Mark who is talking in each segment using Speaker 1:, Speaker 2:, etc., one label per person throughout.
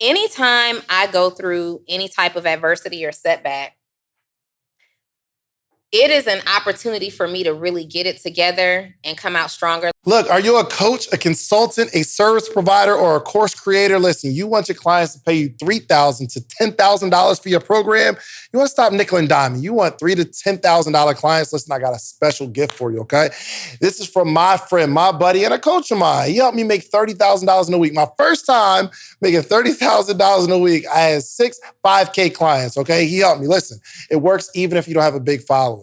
Speaker 1: anytime I go through any type of adversity or setback, it is an opportunity for me to really get it together and come out stronger.
Speaker 2: Look, are you a coach, a consultant, a service provider, or a course creator? Listen, you want your clients to pay you $3,000 to $10,000 for your program. You want to stop nickel and diming. You want $3,000 to $10,000 clients. Listen, I got a special gift for you, okay? This is from my friend, my buddy, and a coach of mine. He helped me make $30,000 in a week. My first time making $30,000 in a week, I had 6 5K clients, okay? He helped me. Listen, it works even if you don't have a big following.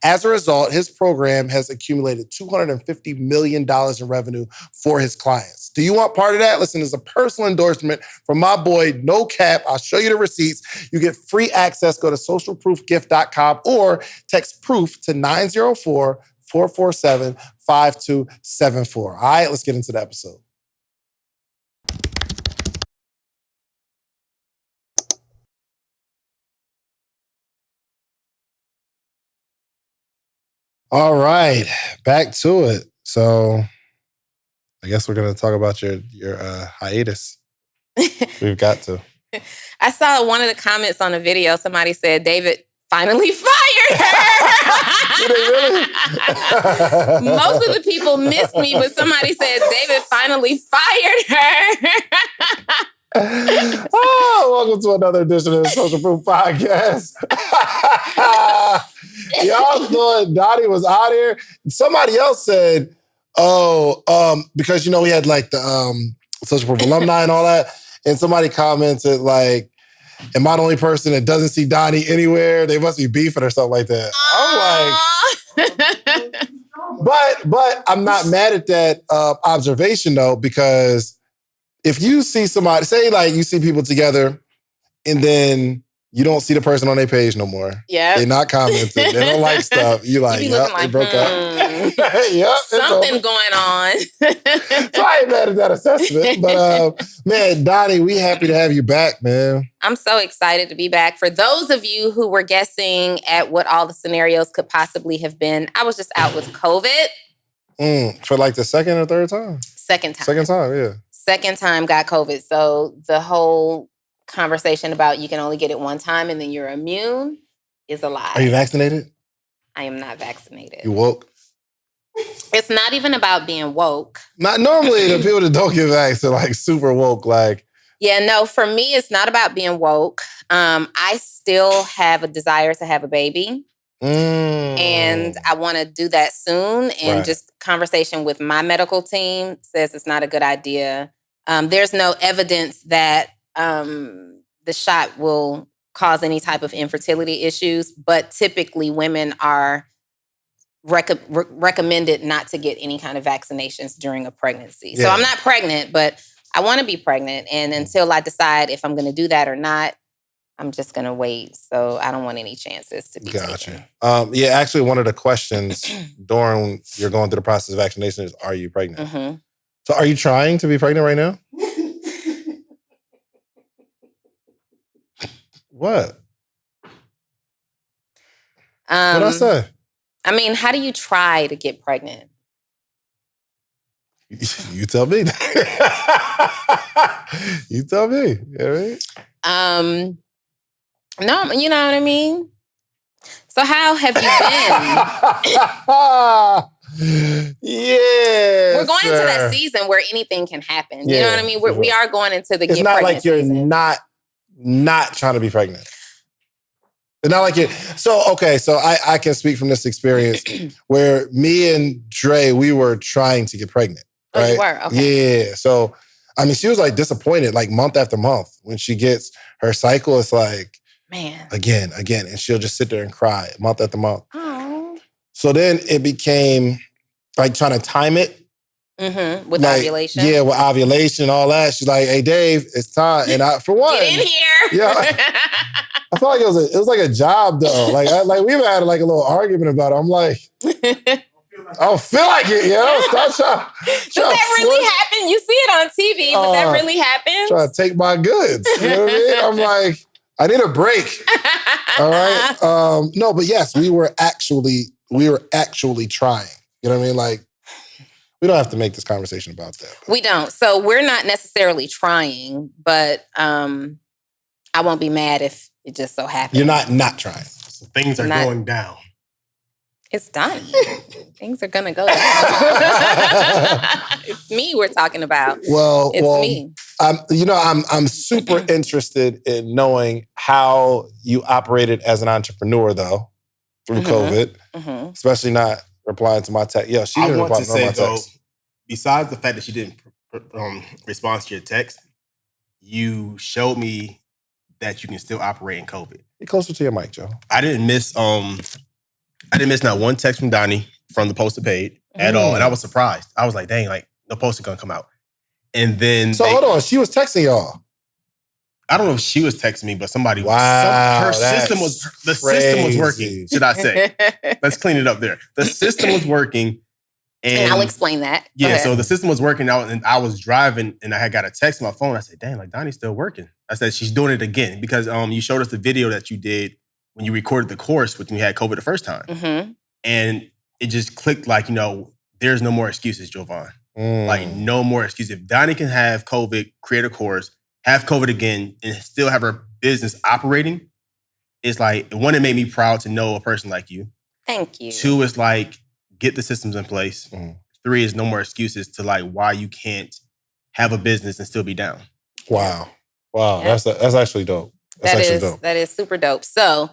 Speaker 2: As a result, his program has accumulated $250 million in revenue for his clients. Do you want part of that? Listen, it's a personal endorsement from my boy, No Cap. I'll show you the receipts. You get free access. Go to socialproofgift.com or text proof to 904-447-5274. All right, let's get into the episode. All right, back to it. So I guess we're going to talk about your hiatus. We've got to.
Speaker 1: I saw one of the comments on the video. Somebody said, David finally fired her.
Speaker 2: Did they really?
Speaker 1: Most of the people missed me, but somebody said, David finally fired her.
Speaker 2: Oh, welcome to another edition of the Social Proof Podcast. Y'all thought Donni was out here. Somebody else said, because, we had like the Social Proof alumni and all that. And somebody commented like, am I the only person that doesn't see Donni anywhere? They must be beefing or something like that. I'm like, but I'm not mad at that observation though, because if you see somebody, say like you see people together and then you don't see the person on their page no more.
Speaker 1: Yeah.
Speaker 2: They're not commenting. They don't like stuff. You like, yep, they broke up. Yep,
Speaker 1: something going on.
Speaker 2: So I ain't mad at that assessment. But man, Donni, we happy to have you back, man.
Speaker 1: I'm so excited to be back. For those of you who were guessing at what all the scenarios could possibly have been, I was just out with COVID.
Speaker 2: For like the second or third time?
Speaker 1: Second time.
Speaker 2: Second time, yeah.
Speaker 1: Second time got COVID. So the whole conversation about you can only get it one time and then you're immune is a lie.
Speaker 2: Are you vaccinated?
Speaker 1: I am not vaccinated.
Speaker 2: You woke?
Speaker 1: It's not even about being woke.
Speaker 2: Not normally the people that don't get vaccinated are like super woke. Like,
Speaker 1: yeah, no, for me, it's not about being woke. I still have a desire to have a baby. And I want to do that soon. And just conversation with my medical team says it's not a good idea. There's no evidence that the shot will cause any type of infertility issues, but typically women are recommended not to get any kind of vaccinations during a pregnancy. Yeah. So I'm not pregnant, but I want to be pregnant. And until I decide if I'm going to do that or not, I'm just going to wait. So I don't want any chances to be taken.
Speaker 2: Yeah, actually, one of the questions during you're going through the process of vaccination is, are you pregnant? Mm-hmm. So are you trying to be pregnant right now? What? What'd I say?
Speaker 1: I mean, how do you try to get pregnant?
Speaker 2: You tell me. You tell me. You know what I mean?
Speaker 1: No, you know what I mean? So how have you
Speaker 2: been? Yeah.
Speaker 1: We're going into that season where anything can happen. You know what I mean? We are going into the
Speaker 2: It's not like you're season. not trying to be pregnant. It's not like it. So I can speak from this experience where me and Dre, we were trying to get pregnant. Right?
Speaker 1: Oh, you were? Okay.
Speaker 2: Yeah. So, I mean, she was like disappointed like month after month. When she gets her cycle, it's like,
Speaker 1: man,
Speaker 2: again. And she'll just sit there and cry month after month.
Speaker 1: Aww.
Speaker 2: So then it became like trying to time it.
Speaker 1: Mm-hmm. With like, ovulation?
Speaker 2: Yeah, with ovulation and all that. She's like, hey, Dave, it's time. And I, for one.
Speaker 1: Get in here.
Speaker 2: Yeah. I felt like it was like a job though. Like we even had like a little argument about it. I'm like, I don't feel like it, yo. Stop trying.
Speaker 1: Does that really happen? You see it on TV, but that really happens?
Speaker 2: Trying to take my goods. You know what I mean? I'm like, I need a break. All right. No, but yes, we were actually trying. You know what I mean? Like, We don't have to make this conversation about that.
Speaker 1: We don't. So we're not necessarily trying, but I won't be mad if it just so happens.
Speaker 2: You're not trying.
Speaker 3: So things are going down.
Speaker 1: It's Donni. Things are gonna go down. It's me we're talking about. It's me.
Speaker 2: I'm super interested in knowing how you operated as an entrepreneur, though, through COVID, especially not replying to my text. Yo, she didn't reply to my text.
Speaker 3: Besides the fact that she didn't respond to your text, you showed me that you can still operate in COVID.
Speaker 2: Get closer to your mic, Joe.
Speaker 3: I didn't miss not one text from Donni from the Posted Paid at all. And I was surprised. I was like, dang, like the post is gonna come out. And then
Speaker 2: hold on, she was texting y'all.
Speaker 3: I don't know if she was texting me, but somebody
Speaker 2: Wow,
Speaker 3: system was working, should I say. Let's clean it up there. The system was working.
Speaker 1: And I'll explain that.
Speaker 3: Yeah, so the system was working out, and I was driving, and I had got a text on my phone. I said, dang, like Donnie's still working. I said, she's doing it again, because you showed us the video that you did when you recorded the course when you had COVID the first time. And it just clicked like, there's no more excuses, Jovan. Like, no more excuses. If Donni can have COVID, create a course, have COVID again, and still have her business operating, it's like, one, it made me proud to know a person like you.
Speaker 1: Thank you.
Speaker 3: Two, it's like, get the systems in place. Three is no more excuses to like why you can't have a business and still be down.
Speaker 2: Wow. Yeah. That's actually dope.
Speaker 1: That is super dope. So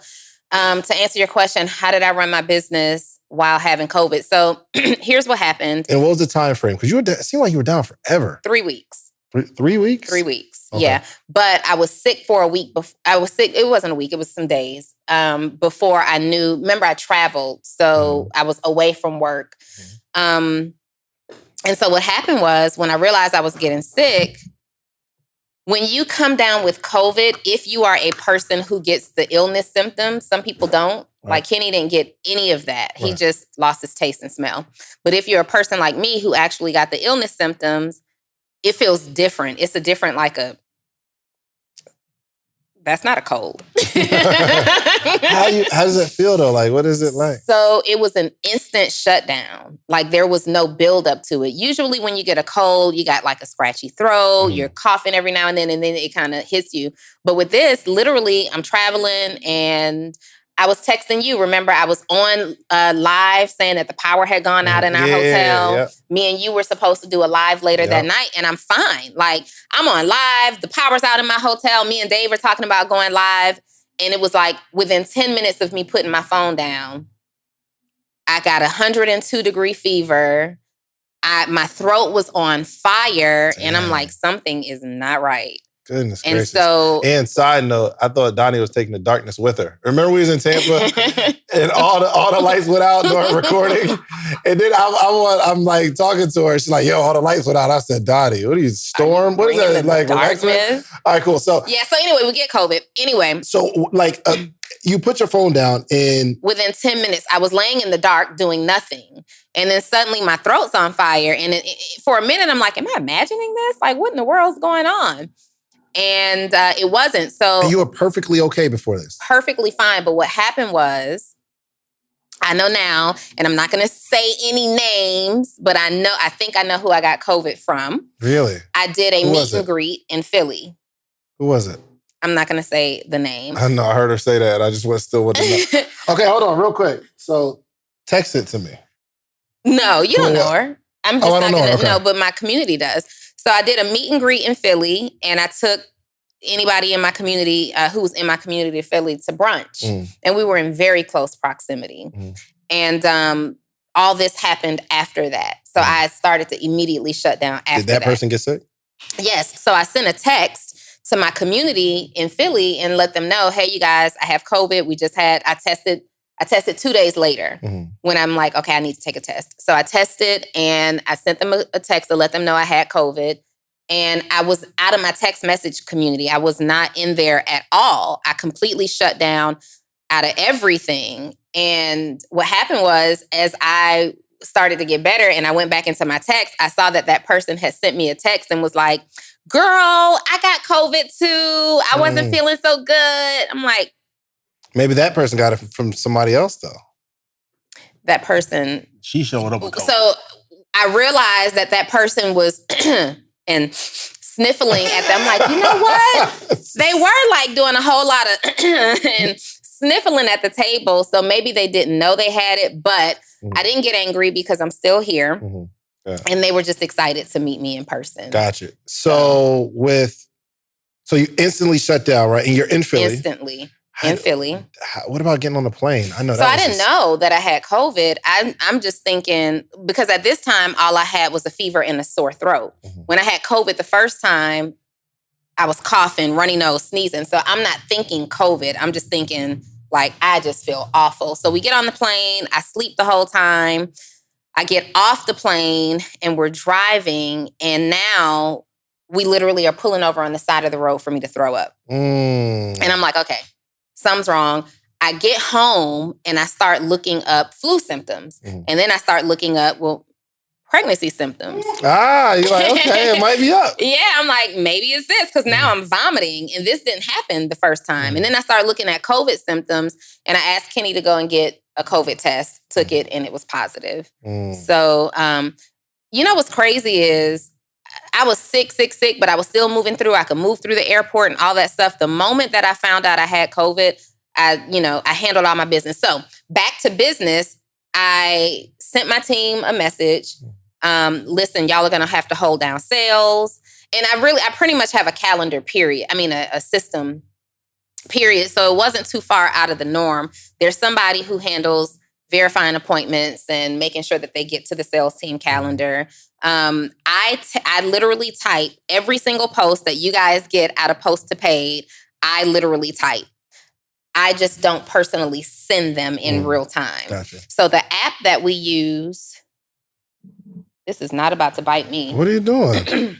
Speaker 1: to answer your question, how did I run my business while having COVID? So here's what happened.
Speaker 2: And what was the time frame? Because it seemed like you were down forever.
Speaker 1: 3 weeks.
Speaker 2: 3 weeks?
Speaker 1: 3 weeks.
Speaker 2: Okay.
Speaker 1: Yeah. But I was sick for a week. I was sick. It wasn't a week. It was some days before I knew. Remember, I traveled. So I was away from work. And so what happened was when I realized I was getting sick, when you come down with COVID, if you are a person who gets the illness symptoms, some people don't. Right. Like Kenny didn't get any of that. Right. He just lost his taste and smell. But if you're a person like me who actually got the illness symptoms, it feels different. It's a different, that's not a cold.
Speaker 2: How does it feel though? Like, what is it like?
Speaker 1: So it was an instant shutdown. Like there was no build up to it. Usually when you get a cold, you got like a scratchy throat, you're coughing every now and then it kind of hits you. But with this, literally, I'm traveling and I was texting you. Remember, I was on live saying that the power had gone out in our hotel. Yep. Me and you were supposed to do a live later that night, and I'm fine. Like, I'm on live. The power's out in my hotel. Me and Dave are talking about going live. And it was like within 10 minutes of me putting my phone down, I got 102-degree fever. My throat was on fire. Damn. And I'm like, something is not right.
Speaker 2: Goodness gracious. And side note, I thought Donni was taking the darkness with her. Remember we was in Tampa and all the lights went out during recording? And then I'm like talking to her. She's like, yo, all the lights went out. I said, Donni, what are you, storm? What is that? Like darkness? All right, cool. So
Speaker 1: anyway, we get COVID. Anyway.
Speaker 2: So you put your phone down and...
Speaker 1: Within 10 minutes, I was laying in the dark doing nothing. And then suddenly my throat's on fire. And for a minute, I'm like, am I imagining this? Like, what in the world's going on? And it wasn't. So
Speaker 2: and you were perfectly okay before this?
Speaker 1: Perfectly fine. But what happened was, I know now, and I'm not going to say any names, but I think I know who I got COVID from.
Speaker 2: Really?
Speaker 1: I did a meet and greet in Philly.
Speaker 2: Who was it?
Speaker 1: I'm not going to say the name.
Speaker 2: I know. I heard her say that. I just still want to know. Okay, hold on real quick. So text it to me.
Speaker 1: No, you don't know her. I'm just not going to know, but my community does. So I did a meet and greet in Philly, and I took anybody in my community who was in my community of Philly to brunch. And we were in very close proximity. And all this happened after that. So I started to immediately shut down after that.
Speaker 2: Did that person get sick?
Speaker 1: Yes. So I sent a text to my community in Philly and let them know, hey, you guys, I have COVID. I tested 2 days later when I'm like, okay, I need to take a test. So I tested and I sent them a text to let them know I had COVID. And I was out of my text message community. I was not in there at all. I completely shut down out of everything. And what happened was, as I started to get better and I went back into my text, I saw that person had sent me a text and was like, girl, I got COVID too. I wasn't feeling so good. I'm like,
Speaker 2: maybe that person got it from somebody else, though.
Speaker 1: That person.
Speaker 3: She showed up with COVID.
Speaker 1: So I realized that person was and sniffling at them. I'm like, you know what? They were like doing a whole lot of and sniffling at the table. So maybe they didn't know they had it, but I didn't get angry because I'm still here. Yeah. And they were just excited to meet me in person.
Speaker 2: Gotcha. So you instantly shut down, right? And you're in Philly.
Speaker 1: Instantly. In Philly.
Speaker 2: What about getting on the plane? I know.
Speaker 1: So I didn't know that I had COVID. I'm just thinking, because at this time, all I had was a fever and a sore throat. When I had COVID the first time, I was coughing, runny nose, sneezing. So I'm not thinking COVID. I'm just thinking, like, I just feel awful. So we get on the plane. I sleep the whole time. I get off the plane and we're driving. And now we literally are pulling over on the side of the road for me to throw up. And I'm like, okay, something's wrong. I get home and I start looking up flu symptoms. And then I start looking up, pregnancy symptoms.
Speaker 2: You're like, okay, it might be up.
Speaker 1: Yeah, I'm like, maybe it's this, because now I'm vomiting and this didn't happen the first time. And then I started looking at COVID symptoms and I asked Kenny to go and get a COVID test, took it, and it was positive. So, you know what's crazy is I was sick, but I was still moving through. I could move through the airport and all that stuff. The moment that I found out I had COVID, I handled all my business. So back to business, I sent my team a message. Listen, y'all are going to have to hold down sales. And I pretty much have a calendar period. I mean, a system period. So it wasn't too far out of the norm. There's somebody who handles verifying appointments and making sure that they get to the sales team calendar. I literally type every single post that you guys get out of post to paid. I literally type. I just don't personally send them in real time. Gotcha. So the app that we use, this is not about to bite me.
Speaker 2: What are you doing?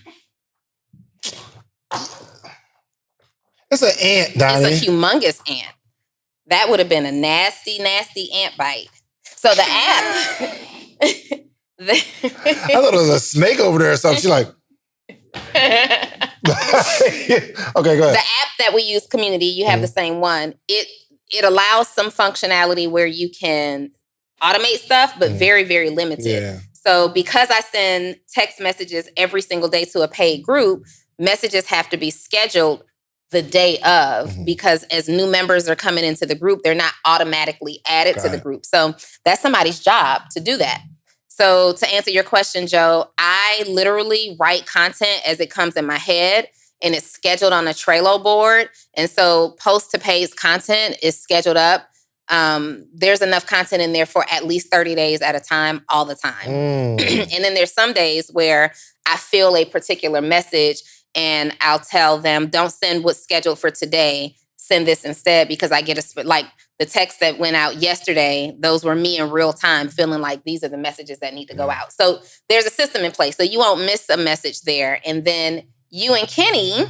Speaker 2: It's an ant, Donni.
Speaker 1: It's a humongous ant. That would have been a nasty, nasty ant bite. So the app...
Speaker 2: I thought it was a snake over there or something. She's like... Okay, go ahead.
Speaker 1: The app that we use, Community, you have the same one. It allows some functionality where you can automate stuff, but very, very limited. Yeah. So because I send text messages every single day to a paid group, messages have to be scheduled the day of, because as new members are coming into the group, they're not automatically added to the group. So that's somebody's job to do that. So to answer your question, Joe, I literally write content as it comes in my head, and it's scheduled on a Trello board. And so post to paid's content is scheduled up. There's enough content in there for at least 30 days at a time, all the time. And then there's some days where I feel a particular message and I'll tell them, don't send what's scheduled for today, send this instead, because I get like the text that went out yesterday, those were me in real time feeling like these are the messages that need to go out. So there's a system in place. So you won't miss a message there. And then you and Kenny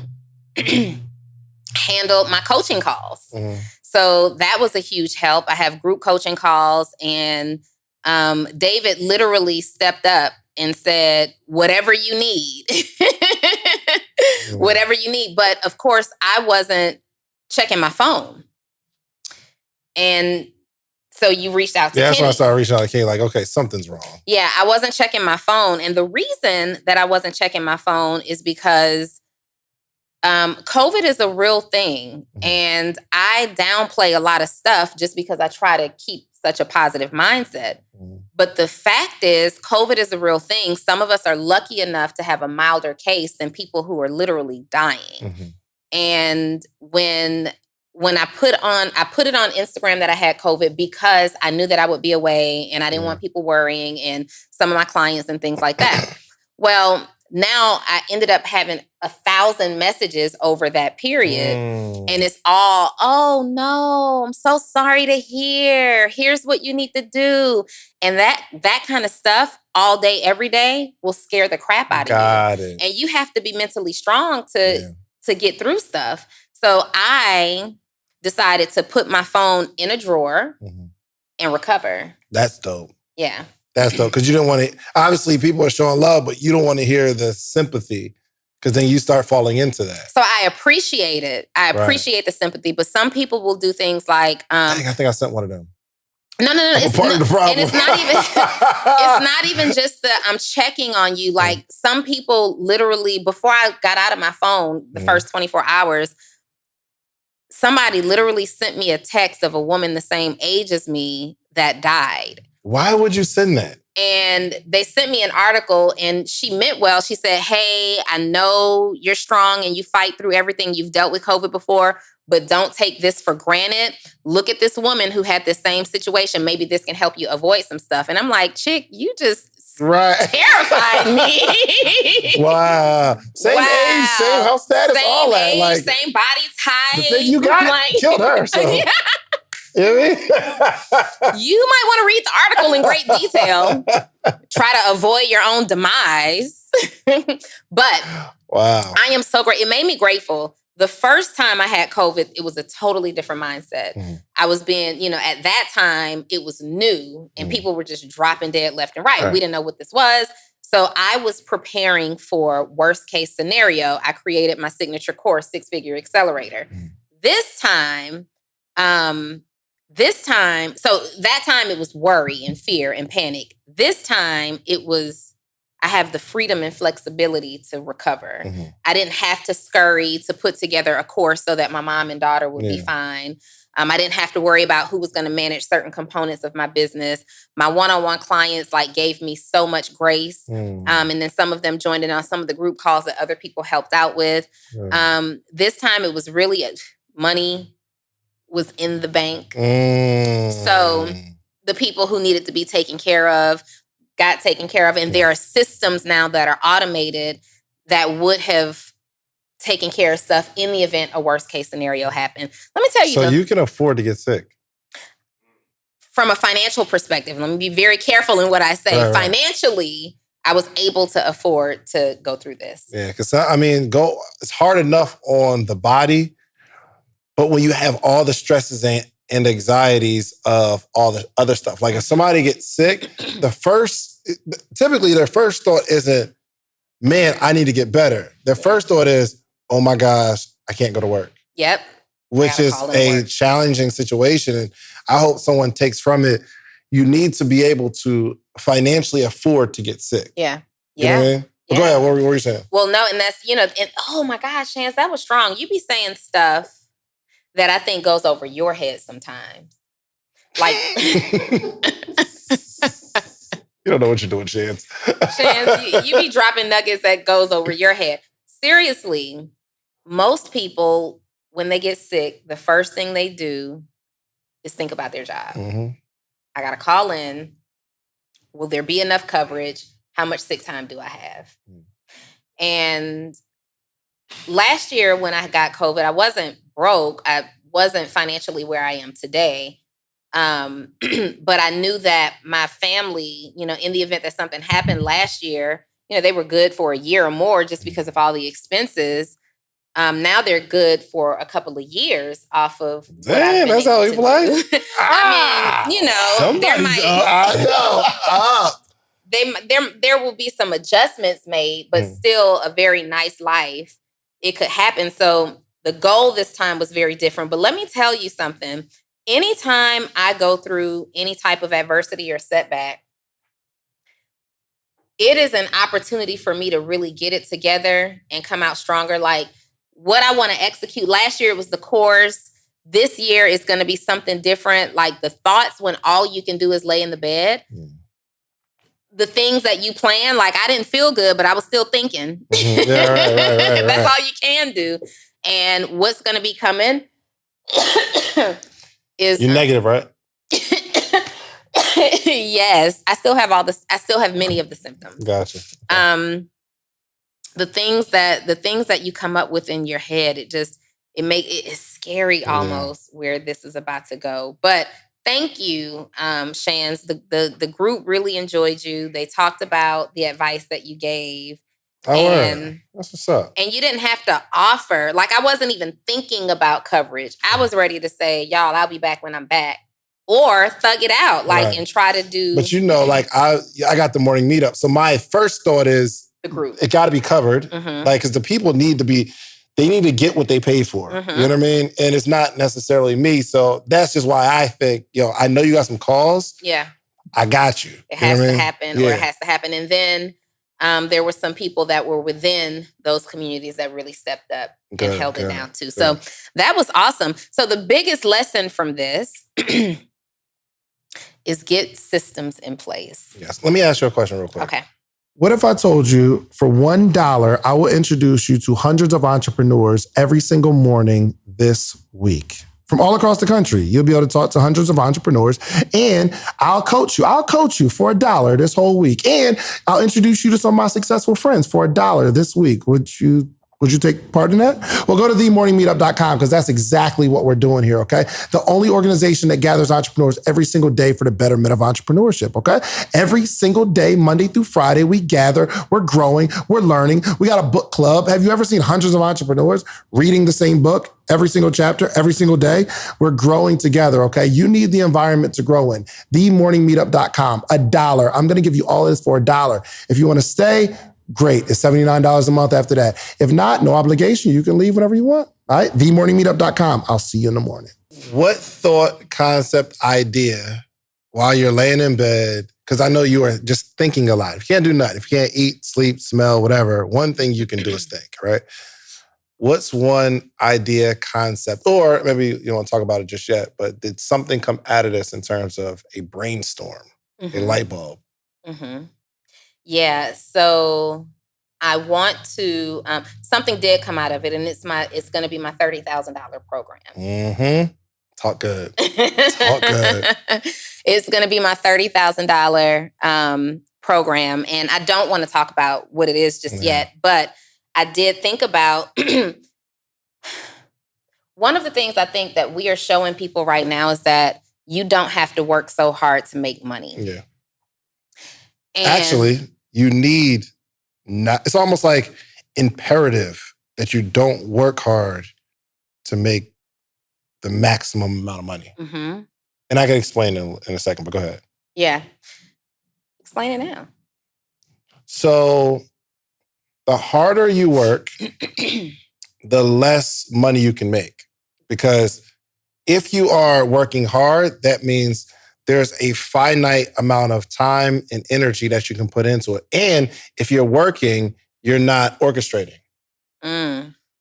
Speaker 1: handled my coaching calls. So that was a huge help. I have group coaching calls, and David literally stepped up and said, whatever you need, whatever you need. But of course, I wasn't checking my phone. And so you reached out to Kenny.
Speaker 2: That's when I started reaching out to Kenny, like, okay, something's wrong.
Speaker 1: Yeah, I wasn't checking my phone. And the reason that I wasn't checking my phone is because COVID is a real thing. And I downplay a lot of stuff just because I try to keep such a positive mindset. But the fact is, COVID is a real thing. Some of us are lucky enough to have a milder case than people who are literally dying. And when I put it on Instagram that I had COVID because I knew that I would be away and I didn't want people worrying and some of my clients and things like that. Well, now I ended up having 1,000 messages over that period. And it's all, oh no, I'm so sorry to hear. Here's what you need to do. And that kind of stuff all day, every day will scare the crap out of you. Got it. And you have to be mentally strong to get through stuff. So I decided to put my phone in a drawer and recover.
Speaker 2: That's dope.
Speaker 1: Yeah.
Speaker 2: That's dope. Because you don't want to, obviously people are showing love, but you don't want to hear the sympathy, because then you start falling into that.
Speaker 1: So I appreciate it. I appreciate the sympathy, but some people will do things like...
Speaker 2: Dang, I think I sent one of them.
Speaker 1: No.
Speaker 2: It's part of the problem.
Speaker 1: And it's not even just that I'm checking on you. Like some people literally, before I got out of my phone, the first 24 hours, somebody literally sent me a text of a woman the same age as me that died.
Speaker 2: Why would you send that?
Speaker 1: And they sent me an article and she meant well. She said, hey, I know you're strong and you fight through everything. You've dealt with COVID before, but don't take this for granted. Look at this woman who had the same situation. Maybe this can help you avoid some stuff. And I'm like, chick, you just terrified me.
Speaker 2: Wow. Same age, same health status,
Speaker 1: same
Speaker 2: all that.
Speaker 1: Age,
Speaker 2: like,
Speaker 1: same body type.
Speaker 2: The thing you got killed her. So.
Speaker 1: Yeah.
Speaker 2: You know what I mean?
Speaker 1: You might want to read the article in great detail. Try to avoid your own demise. But
Speaker 2: wow.
Speaker 1: I am so great. It made me grateful. The first time I had COVID, it was a totally different mindset. I was being, at that time, it was new and people were just dropping dead left and right. We didn't know what this was. So I was preparing for worst case scenario. I created my signature course, 6-Figure Accelerator. This time, so that time it was worry and fear and panic. This time it was, I have the freedom and flexibility to recover. I didn't have to scurry to put together a course so that my mom and daughter would be fine. I didn't have to worry about who was going to manage certain components of my business. My one-on-one clients gave me so much grace. And then some of them joined in on some of the group calls that other people helped out with. This time it was really money was in the bank. So the people who needed to be taken care of got taken care of. And there are systems now that are automated that would have taken care of stuff in the event a worst case scenario happened. Let me tell you.
Speaker 2: So you can afford to get sick.
Speaker 1: From a financial perspective, let me be very careful in what I say. Right. Financially, I was able to afford to go through this.
Speaker 2: Yeah, because it's hard enough on the body, but when you have all the stresses and anxieties of all the other stuff, like if somebody gets sick, typically their first thought isn't, man, I need to get better. Their first thought is, oh my gosh, I can't go to work.
Speaker 1: Yep.
Speaker 2: Which is a challenging situation. And I hope someone takes from it, you need to be able to financially afford to get sick.
Speaker 1: Yeah.
Speaker 2: You know what I mean? Well, go ahead, what were you saying?
Speaker 1: Well, no, and that's, and oh my gosh, Chance, that was strong. You be saying stuff that I think goes over your head sometimes. Like...
Speaker 2: You don't know what you're doing, Chance.
Speaker 1: Chance, you be dropping nuggets that goes over your head. Seriously, most people, when they get sick, the first thing they do is think about their job. I got to call in. Will there be enough coverage? How much sick time do I have? And last year when I got COVID, I wasn't broke. I wasn't financially where I am today. But I knew that my family, in the event that something happened last year, they were good for a year or more just because of all the expenses. Now they're good for a couple of years off of.
Speaker 2: Damn, that's how you play.
Speaker 1: I mean, there might. There will be some adjustments made, but still a very nice life. It could happen. So the goal this time was very different. But let me tell you something. Anytime I go through any type of adversity or setback, it is an opportunity for me to really get it together and come out stronger. Like what I want to execute. Last year, it was the course. This year is going to be something different. Like the thoughts when all you can do is lay in the bed. The things that you plan, like I didn't feel good, but I was still thinking.
Speaker 2: Yeah, right.
Speaker 1: That's all you can do. And what's going to be coming is...
Speaker 2: You're negative, right?
Speaker 1: Yes. I still have I still have many of the symptoms.
Speaker 2: Gotcha.
Speaker 1: The things that you come up with in your head, it is scary almost where this is about to go. But thank you, Shans. The group really enjoyed you. They talked about the advice that you gave.
Speaker 2: That's what's up.
Speaker 1: And you didn't have to offer. Like, I wasn't even thinking about coverage. I was ready to say, y'all, I'll be back when I'm back. Or thug it out, and try to do...
Speaker 2: But I got the morning meetup. So my first thought is...
Speaker 1: The group.
Speaker 2: It got to be covered. Because the people need to be... they need to get what they pay for. You know what I mean? And it's not necessarily me. So that's just why I think, I know you got some calls.
Speaker 1: Yeah.
Speaker 2: I got you.
Speaker 1: It has to happen, or it has to happen. And then there were some people that were within those communities that really stepped up and held it down too. So that was awesome. So the biggest lesson from this is get systems in place.
Speaker 2: Yes. Let me ask you a question real quick.
Speaker 1: Okay.
Speaker 2: What if I told you for $1, I will introduce you to hundreds of entrepreneurs every single morning this week? From all across the country, you'll be able to talk to hundreds of entrepreneurs, and I'll coach you. I'll coach you for $1 this whole week, and I'll introduce you to some of my successful friends for $1 this week. Would you take part in that? Well, go to themorningmeetup.com because that's exactly what we're doing here, okay? The only organization that gathers entrepreneurs every single day for the betterment of entrepreneurship, okay? Every single day, Monday through Friday, we gather, we're growing, we're learning. We got a book club. Have you ever seen hundreds of entrepreneurs reading the same book every single chapter, every single day? We're growing together, okay? You need the environment to grow in. Themorningmeetup.com, $1. I'm gonna give you all this for $1. If you wanna stay, great. It's $79 a month after that. If not, no obligation. You can leave whenever you want. All right? themorningmeetup.com. I'll see you in the morning. What thought, concept, idea while you're laying in bed, because I know you are just thinking a lot. If you can't do nothing, if you can't eat, sleep, smell, whatever, one thing you can do is think, right? What's one idea, concept, or maybe you don't want to talk about it just yet, but did something come out of this in terms of a brainstorm, a light bulb?
Speaker 1: Yeah, so I want to, something did come out of it, and it's going to be my $30,000 program.
Speaker 2: Talk good. Talk good.
Speaker 1: It's going to be my $30,000 program, and I don't want to talk about what it is just yet, but I did think about one of the things I think that we are showing people right now is that you don't have to work so hard to make money.
Speaker 2: Yeah. And actually, you need it's almost like imperative that you don't work hard to make the maximum amount of money. And I can explain in a second, but go ahead.
Speaker 1: Yeah. Explain it now.
Speaker 2: So the harder you work, the less money you can make. Because if you are working hard, that means there's a finite amount of time and energy that you can put into it. And if you're working, you're not orchestrating.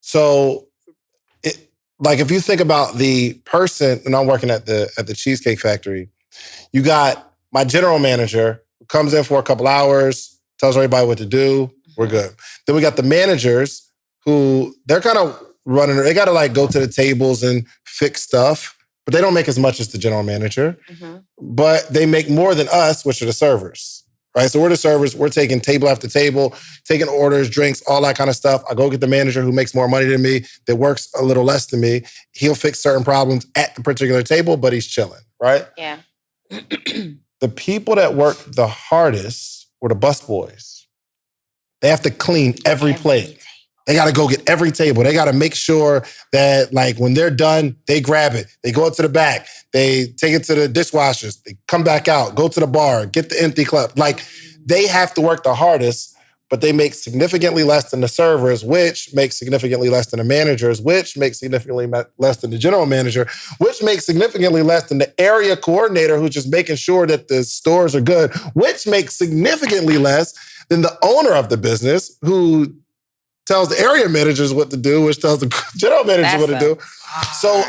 Speaker 2: So, if you think about the person, and I'm working at the Cheesecake Factory, you got my general manager who comes in for a couple hours, tells everybody what to do, we're good. Then we got the managers who, they're kind of running, they got to go to the tables and fix stuff. But they don't make as much as the general manager. But they make more than us, which are the servers, right? So we're the servers. We're taking table after table, taking orders, drinks, all that kind of stuff. I go get the manager who makes more money than me, that works a little less than me. He'll fix certain problems at the particular table, but he's chilling, right?
Speaker 1: Yeah.
Speaker 2: The people that work the hardest were the busboys. They have to clean every plate. They got to go get every table. They got to make sure that when they're done, they grab it. They go up to the back. They take it to the dishwashers. They come back out, go to the bar, get the empty cup. They have to work the hardest, but they make significantly less than the servers, which makes significantly less than the managers, which makes significantly less than the general manager, which makes significantly less than the area coordinator who's just making sure that the stores are good, which makes significantly less than the owner of the business who tells the area managers what to do, which tells the general managers what to do. So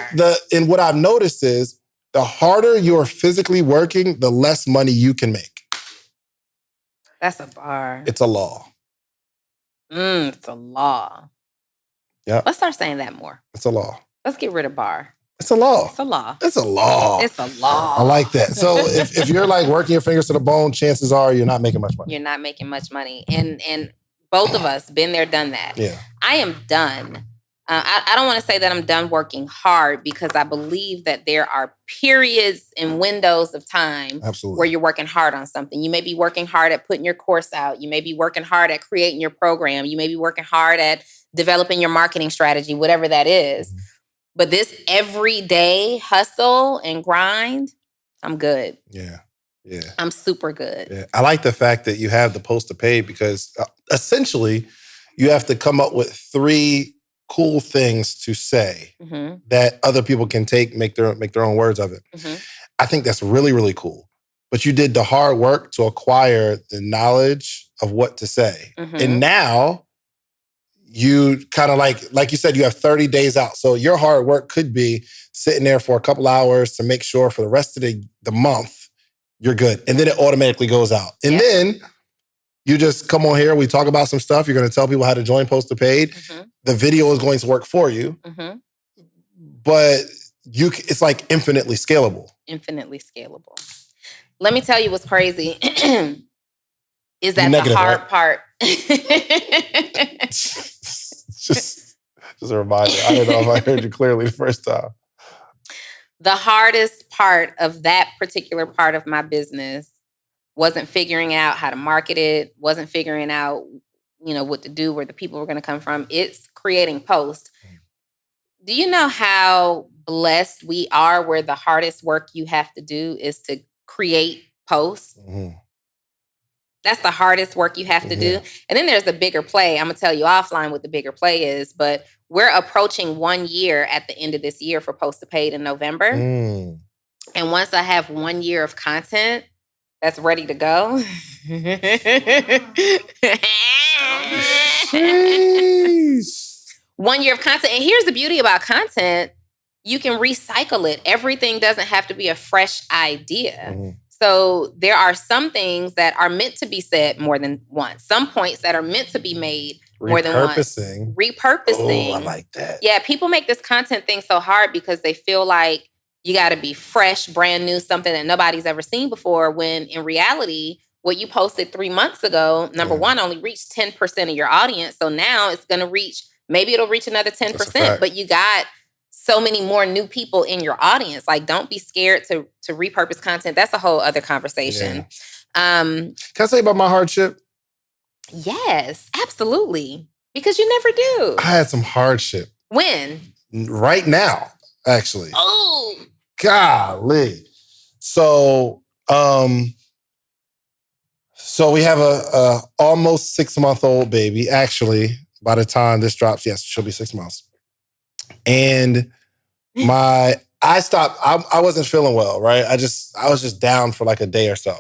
Speaker 2: and what I've noticed is the harder you're physically working, the less money you can make.
Speaker 1: That's a bar.
Speaker 2: It's a law.
Speaker 1: It's a law.
Speaker 2: Yeah.
Speaker 1: Let's start saying that more.
Speaker 2: It's a law.
Speaker 1: Let's get rid of bar.
Speaker 2: It's a law.
Speaker 1: It's a law.
Speaker 2: It's a law.
Speaker 1: It's a law.
Speaker 2: I like that. So if you're working your fingers to the bone, chances are you're not making much money.
Speaker 1: You're not making much money. And both of us, been there, done that.
Speaker 2: Yeah.
Speaker 1: I am done. I don't want to say that I'm done working hard because I believe that there are periods and windows of time where you're working hard on something. You may be working hard at putting your course out. You may be working hard at creating your program. You may be working hard at developing your marketing strategy, whatever that is. But this everyday hustle and grind, I'm good.
Speaker 2: Yeah. Yeah.
Speaker 1: I'm super good.
Speaker 2: Yeah. I like the fact that you have the post to pay because essentially you have to come up with 3 cool things to say that other people can take, make their own words of it. I think that's really, really cool. But you did the hard work to acquire the knowledge of what to say. And now you kind of like you said, you have 30 days out. So your hard work could be sitting there for a couple hours to make sure for the rest of the month, you're good. And then it automatically goes out. And then you just come on here, we talk about some stuff. You're going to tell people how to join Post to Paid. The video is going to work for you. But it's like infinitely scalable.
Speaker 1: Infinitely scalable. Let me tell you what's crazy. Is that
Speaker 2: negative,
Speaker 1: the hard
Speaker 2: right?
Speaker 1: part?
Speaker 2: just a reminder. I don't know if I heard you clearly the first time.
Speaker 1: The hardest part of that particular part of my business wasn't figuring out how to market it, wasn't figuring out, what to do, where the people were going to come from. It's creating posts. Do you know how blessed we are where the hardest work you have to do is to create posts? That's the hardest work you have to do. And then there's the bigger play. I'm going to tell you offline what the bigger play is, but we're approaching 1 year at the end of this year for Post to Paid in November. And once I have 1 year of content that's ready to go. 1 year of content. And here's the beauty about content. You can recycle it. Everything doesn't have to be a fresh idea. So there are some things that are meant to be said more than once. Some points that are meant to be made more than once. Repurposing.
Speaker 2: Oh, I like that.
Speaker 1: Yeah, people make this content thing so hard because they feel like you got to be fresh, brand new, something that nobody's ever seen before, when in reality, what you posted 3 months ago, number one, only reached 10% of your audience. So now it's going to reach, maybe it'll reach another 10%, but you got so many more new people in your audience. Like, don't be scared to repurpose content. That's a whole other conversation.
Speaker 2: Can I tell you about my hardship?
Speaker 1: Yes, absolutely. Because you never do.
Speaker 2: I had some hardship.
Speaker 1: When?
Speaker 2: Right now, actually.
Speaker 1: Oh.
Speaker 2: Golly. So we have a almost 6-month-old baby. Actually, by the time this drops, yes, she'll be 6 months. And I wasn't feeling well, right? I was just down for like a day or so.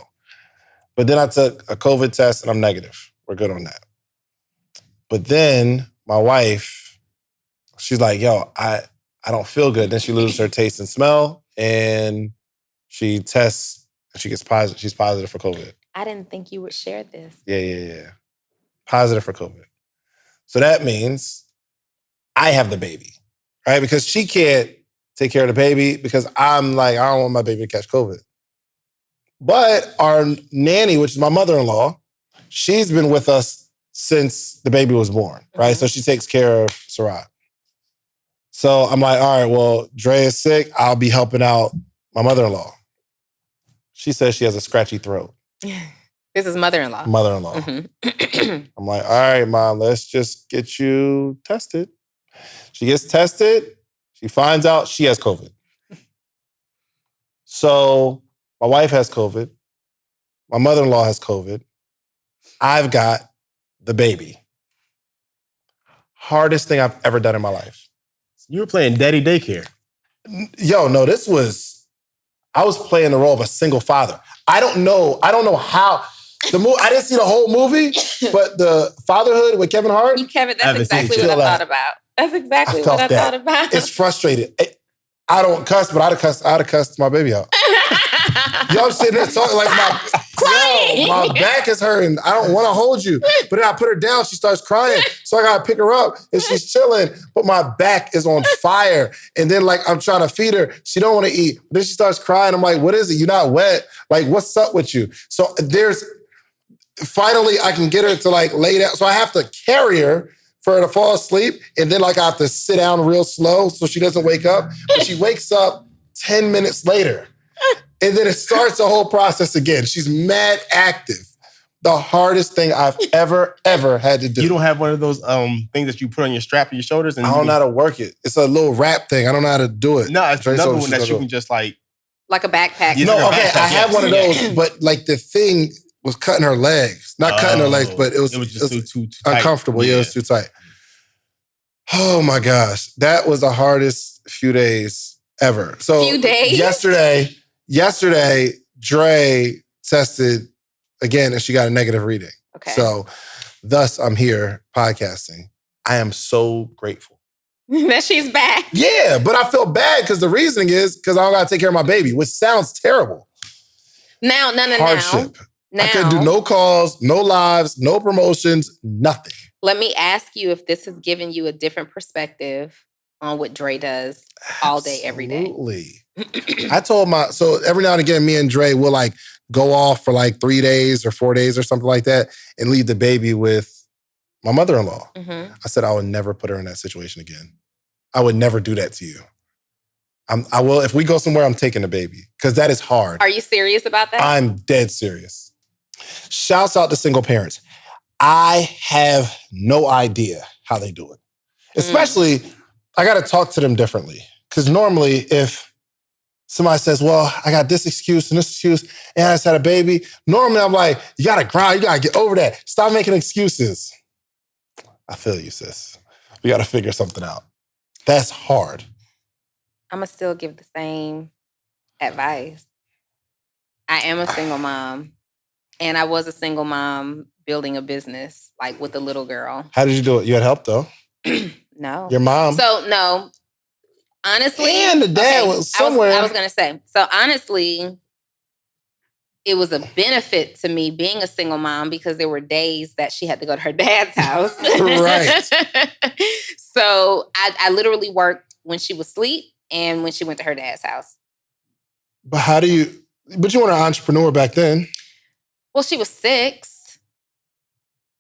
Speaker 2: But then I took a COVID test and I'm negative. We're good on that. But then my wife, she's like, yo, I don't feel good. Then she loses her taste and smell and she tests and she gets positive. She's positive for COVID.
Speaker 1: I didn't think you would share this.
Speaker 2: Yeah. Positive for COVID. So that means I have the baby. Right? Because she can't take care of the baby because I'm like, I don't want my baby to catch COVID. But our nanny, which is my mother-in-law, she's been with us since the baby was born, right? So she takes care of Sarat. So I'm like, all right, well, Dre is sick. I'll be helping out my mother-in-law. She says she has a scratchy throat.
Speaker 1: This is mother-in-law.
Speaker 2: Mother-in-law. I'm like, all right, Mom, let's just get you tested. She gets tested. She finds out she has COVID. So my wife has COVID. My mother-in-law has COVID. I've got the baby. Hardest thing I've ever done in my life.
Speaker 3: You were playing daddy daycare.
Speaker 2: Yo, no, I was playing the role of a single father. I don't know how. I didn't see the whole movie, but the Fatherhood with Kevin Hart.
Speaker 1: That's exactly what I thought about. That's exactly what I thought about.
Speaker 2: It's frustrating. I don't cuss, but I'd have cussed my baby out. Yo, I'm sitting there talking like my back is hurting. I don't want to hold you. But then I put her down, she starts crying. So I gotta pick her up and she's chilling, but my back is on fire. And then like I'm trying to feed her. She don't want to eat. Then she starts crying. I'm like, what is it? You're not wet. Like, what's up with you? So finally I can get her to like lay down. So I have to carry her for her to fall asleep. And then like I have to sit down real slow so she doesn't wake up. But she wakes up 10 minutes later. And then it starts the whole process again. She's mad active. The hardest thing I've ever had to do.
Speaker 3: You don't have one of those things that you put on your strap on your shoulders? And
Speaker 2: I don't know how to work it. It's a little wrap thing. I don't know how to do it.
Speaker 3: No, it's another one that you can just like...
Speaker 1: Like a backpack.
Speaker 2: No, okay, I have one of those, but like the thing was cutting her legs. Not cutting her legs, but it was
Speaker 3: too
Speaker 2: uncomfortable. Yeah, it was too tight. Oh my gosh. That was the hardest few days ever. So
Speaker 1: few days?
Speaker 2: Yesterday, Dre tested again and she got a negative reading.
Speaker 1: Okay.
Speaker 2: So thus I'm here podcasting. I am so grateful.
Speaker 1: That she's back.
Speaker 2: Yeah, but I feel bad because the reasoning is because I don't got to take care of my baby, which sounds terrible.
Speaker 1: Now.
Speaker 2: Hardship.
Speaker 1: Now.
Speaker 2: I couldn't do no calls, no lives, no promotions, nothing.
Speaker 1: Let me ask you if this has given you a different perspective on what Dre does all day, every day.
Speaker 2: Absolutely. I told so every now and again, me and Dre will like go off for like 3 days or 4 days or something like that and leave the baby with my mother-in-law.
Speaker 1: Mm-hmm.
Speaker 2: I said I would never put her in that situation again. I would never do that to you. I will, if we go somewhere, I'm taking the baby because that is hard.
Speaker 1: Are you serious about that?
Speaker 2: I'm dead serious. Shouts out to single parents. I have no idea how they do it. Especially, I got to talk to them differently. Because normally, if somebody says, well, I got this excuse and this excuse, and I just had a baby, normally I'm like, you got to grind, you got to get over that. Stop making excuses. I feel you, sis. We got to figure something out. That's hard.
Speaker 1: I'm going to still give the same advice. I am a single mom. And I was a single mom building a business, like with a little girl.
Speaker 2: How did you do it? You had help, though?
Speaker 1: No.
Speaker 2: Your mom?
Speaker 1: So, no. Honestly.
Speaker 2: And the dad was somewhere.
Speaker 1: I was going to say. So, honestly, it was a benefit to me being a single mom because there were days that she had to go to her dad's house.
Speaker 2: Right.
Speaker 1: So, I literally worked when she was asleep and when she went to her dad's house.
Speaker 2: But but you weren't an entrepreneur back then.
Speaker 1: Well, she was 6.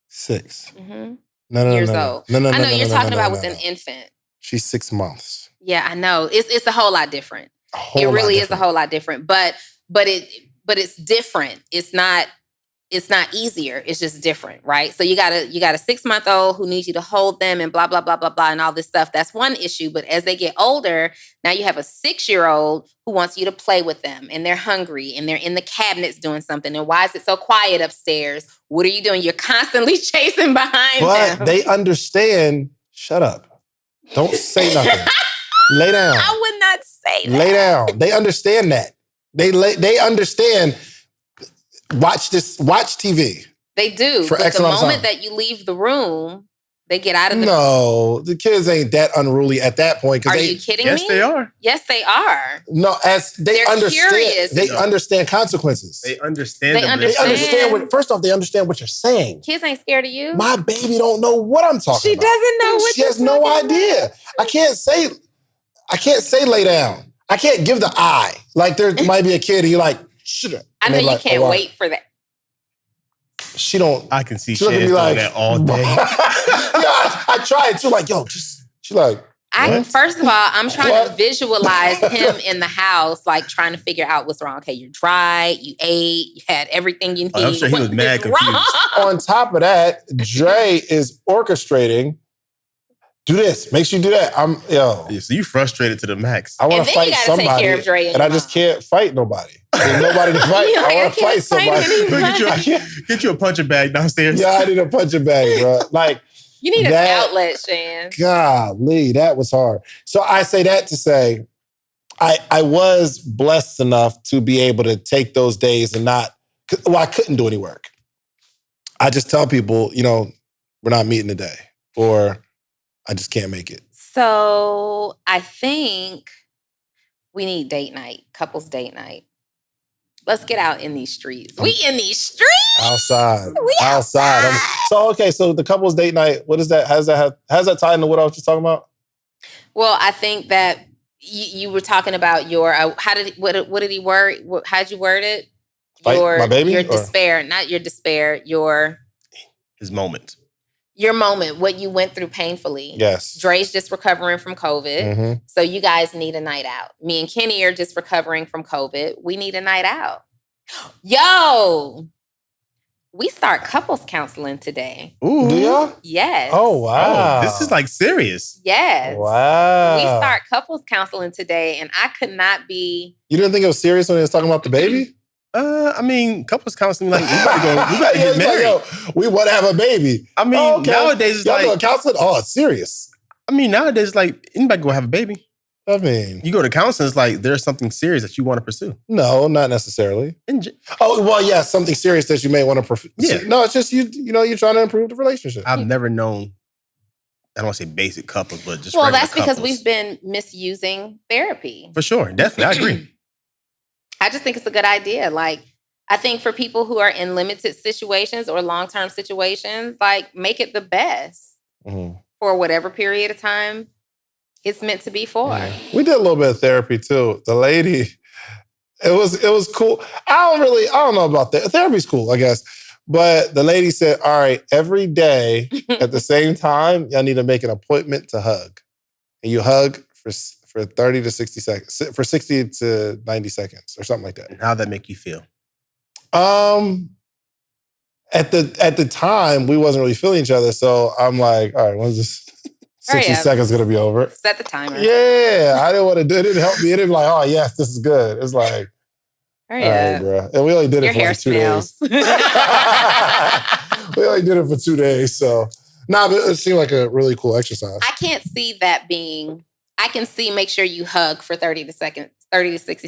Speaker 2: 6.
Speaker 1: Mm-hmm.
Speaker 2: No.
Speaker 1: Years old.
Speaker 2: No.
Speaker 1: I know you're talking about with an infant.
Speaker 2: She's 6 months.
Speaker 1: Yeah, I know. It's a whole lot different. It really is a whole lot different. But it's different. It's not easier. It's just different, right? So you got a 6-month-old who needs you to hold them and blah, blah, blah, blah, blah, and all this stuff. That's one issue. But as they get older, now you have a 6-year-old who wants you to play with them and they're hungry and they're in the cabinets doing something. And why is it so quiet upstairs? What are you doing? You're constantly chasing behind them.
Speaker 2: But they understand, shut up. Don't say nothing. Lay down.
Speaker 1: I would not say that.
Speaker 2: Lay down. They understand that. They understand. Watch TV.
Speaker 1: They do.
Speaker 2: For
Speaker 1: But the
Speaker 2: excellent
Speaker 1: moment
Speaker 2: time.
Speaker 1: that you leave the room, they get out of the room.
Speaker 2: No, the kids ain't that unruly at that point.
Speaker 1: Are you kidding me?
Speaker 3: Yes, they are.
Speaker 1: Yes, they are.
Speaker 2: No, as
Speaker 1: They're
Speaker 2: understand.
Speaker 1: curious.
Speaker 2: They understand consequences.
Speaker 3: They understand.
Speaker 1: They understand.
Speaker 2: First off, they understand what you're saying.
Speaker 1: Kids ain't scared of you.
Speaker 2: My baby don't know what I'm talking
Speaker 1: She
Speaker 2: about.
Speaker 1: doesn't know what
Speaker 2: She
Speaker 1: you're
Speaker 2: has no
Speaker 1: talking
Speaker 2: idea.
Speaker 1: about.
Speaker 2: I can't say lay down. I can't give the eye. Like there might be a kid and you're like, shut up.
Speaker 1: I know you can't wait for that.
Speaker 2: She don't.
Speaker 3: I can see
Speaker 2: She look at
Speaker 3: Chaz
Speaker 2: me
Speaker 3: doing
Speaker 2: like,
Speaker 3: that all day.
Speaker 2: I tried too. Like, yo, she like. What?
Speaker 1: First of all, I'm trying to visualize him in the house, like trying to figure out what's wrong. Okay, you're dry, you ate, you had everything you need.
Speaker 3: I'm sure he was mad confused.
Speaker 2: On top of that, Dre is orchestrating. Do this. Make sure you do that.
Speaker 3: Yeah, so you frustrated to the max.
Speaker 2: I want to fight somebody,
Speaker 1: take care of Dre
Speaker 2: and I just can't fight nobody. There's nobody to fight. I want to fight somebody.
Speaker 3: Get you a punching bag downstairs.
Speaker 2: Yeah, I need a punching bag, bro. Like
Speaker 1: you need an outlet, Shan.
Speaker 2: Golly, that was hard. So I say that to say, I was blessed enough to be able to take those days and I couldn't do any work. I just tell people, we're not meeting today, or I just can't make it.
Speaker 1: So I think we need date night, couples date night. Let's get out in these streets. We in these streets.
Speaker 2: Outside. So the couples date night, what is that? How's that tie into what I was just talking about?
Speaker 1: Well, I think that you were talking about your, what did he word? How'd you word it?
Speaker 2: My baby?
Speaker 1: Your despair, not your despair,
Speaker 3: his moment.
Speaker 1: Your moment, what you went through painfully.
Speaker 2: Yes.
Speaker 1: Dre's just recovering from COVID.
Speaker 2: Mm-hmm.
Speaker 1: So you guys need a night out. Me and Kenny are just recovering from COVID. We need a night out. Yo, we start couples counseling today.
Speaker 2: Ooh. Do y'all?
Speaker 1: Yes.
Speaker 2: Oh, wow.
Speaker 3: This is like serious.
Speaker 1: Yes.
Speaker 2: Wow.
Speaker 1: We start couples counseling today, and I could not be.
Speaker 2: You didn't think it was serious when he was talking about the baby?
Speaker 3: Couples counseling, like, we gotta get married.
Speaker 2: Like, we want to have a baby.
Speaker 3: I mean, nowadays it's
Speaker 2: y'all
Speaker 3: like...
Speaker 2: doing counseling? Oh, it's serious.
Speaker 3: I mean, nowadays, like, anybody go have a baby.
Speaker 2: I mean,
Speaker 3: you go to counseling, it's like there's something serious that you want to pursue.
Speaker 2: No, not necessarily. Something serious that you may want to pursue.
Speaker 3: Yeah.
Speaker 2: No, it's just you're trying to improve the relationship.
Speaker 3: I've never known, I don't want to say basic couples, but just
Speaker 1: well, that's
Speaker 3: couples.
Speaker 1: because we've been misusing therapy.
Speaker 3: For sure, definitely, I agree.
Speaker 1: I just think it's a good idea. Like, I think for people who are in limited situations or long-term situations, like, make it the best for whatever period of time it's meant to be for.
Speaker 2: Yeah. We did a little bit of therapy too. The lady, it was cool. I don't know about that. Therapy's cool, I guess. But the lady said, all right, every day at the same time, y'all need to make an appointment to hug. And you hug for 30 to 60 seconds, for 60 to 90 seconds or something like that.
Speaker 3: And how'd that make you feel?
Speaker 2: At the time, we wasn't really feeling each other. So I'm like, all right, when's this 60 seconds going to be over?
Speaker 1: Set the timer.
Speaker 2: Yeah, I didn't want to do it. It didn't help me. It didn't be like, oh, yes, this is good. It's like, all right, bro. And we only did it for like 2 days. We only did it for 2 days. So, but it seemed like a really cool exercise.
Speaker 1: I can't see that being, I can see make sure you hug for 30 to 60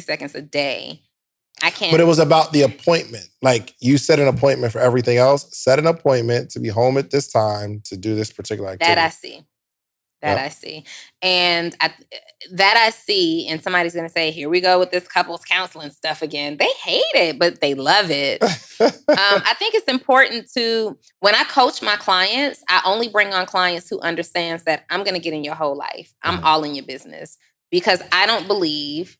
Speaker 1: seconds a day. I can't.
Speaker 2: But it was about the appointment. Like, you set an appointment for everything else. Set an appointment to be home at this time to do this particular activity.
Speaker 1: That I see. I see. And I see, and somebody's going to say, here we go with this couples counseling stuff again. They hate it, but they love it. I think it's important to, when I coach my clients, I only bring on clients who understands that I'm going to get in your whole life. I'm all in your business, because I don't believe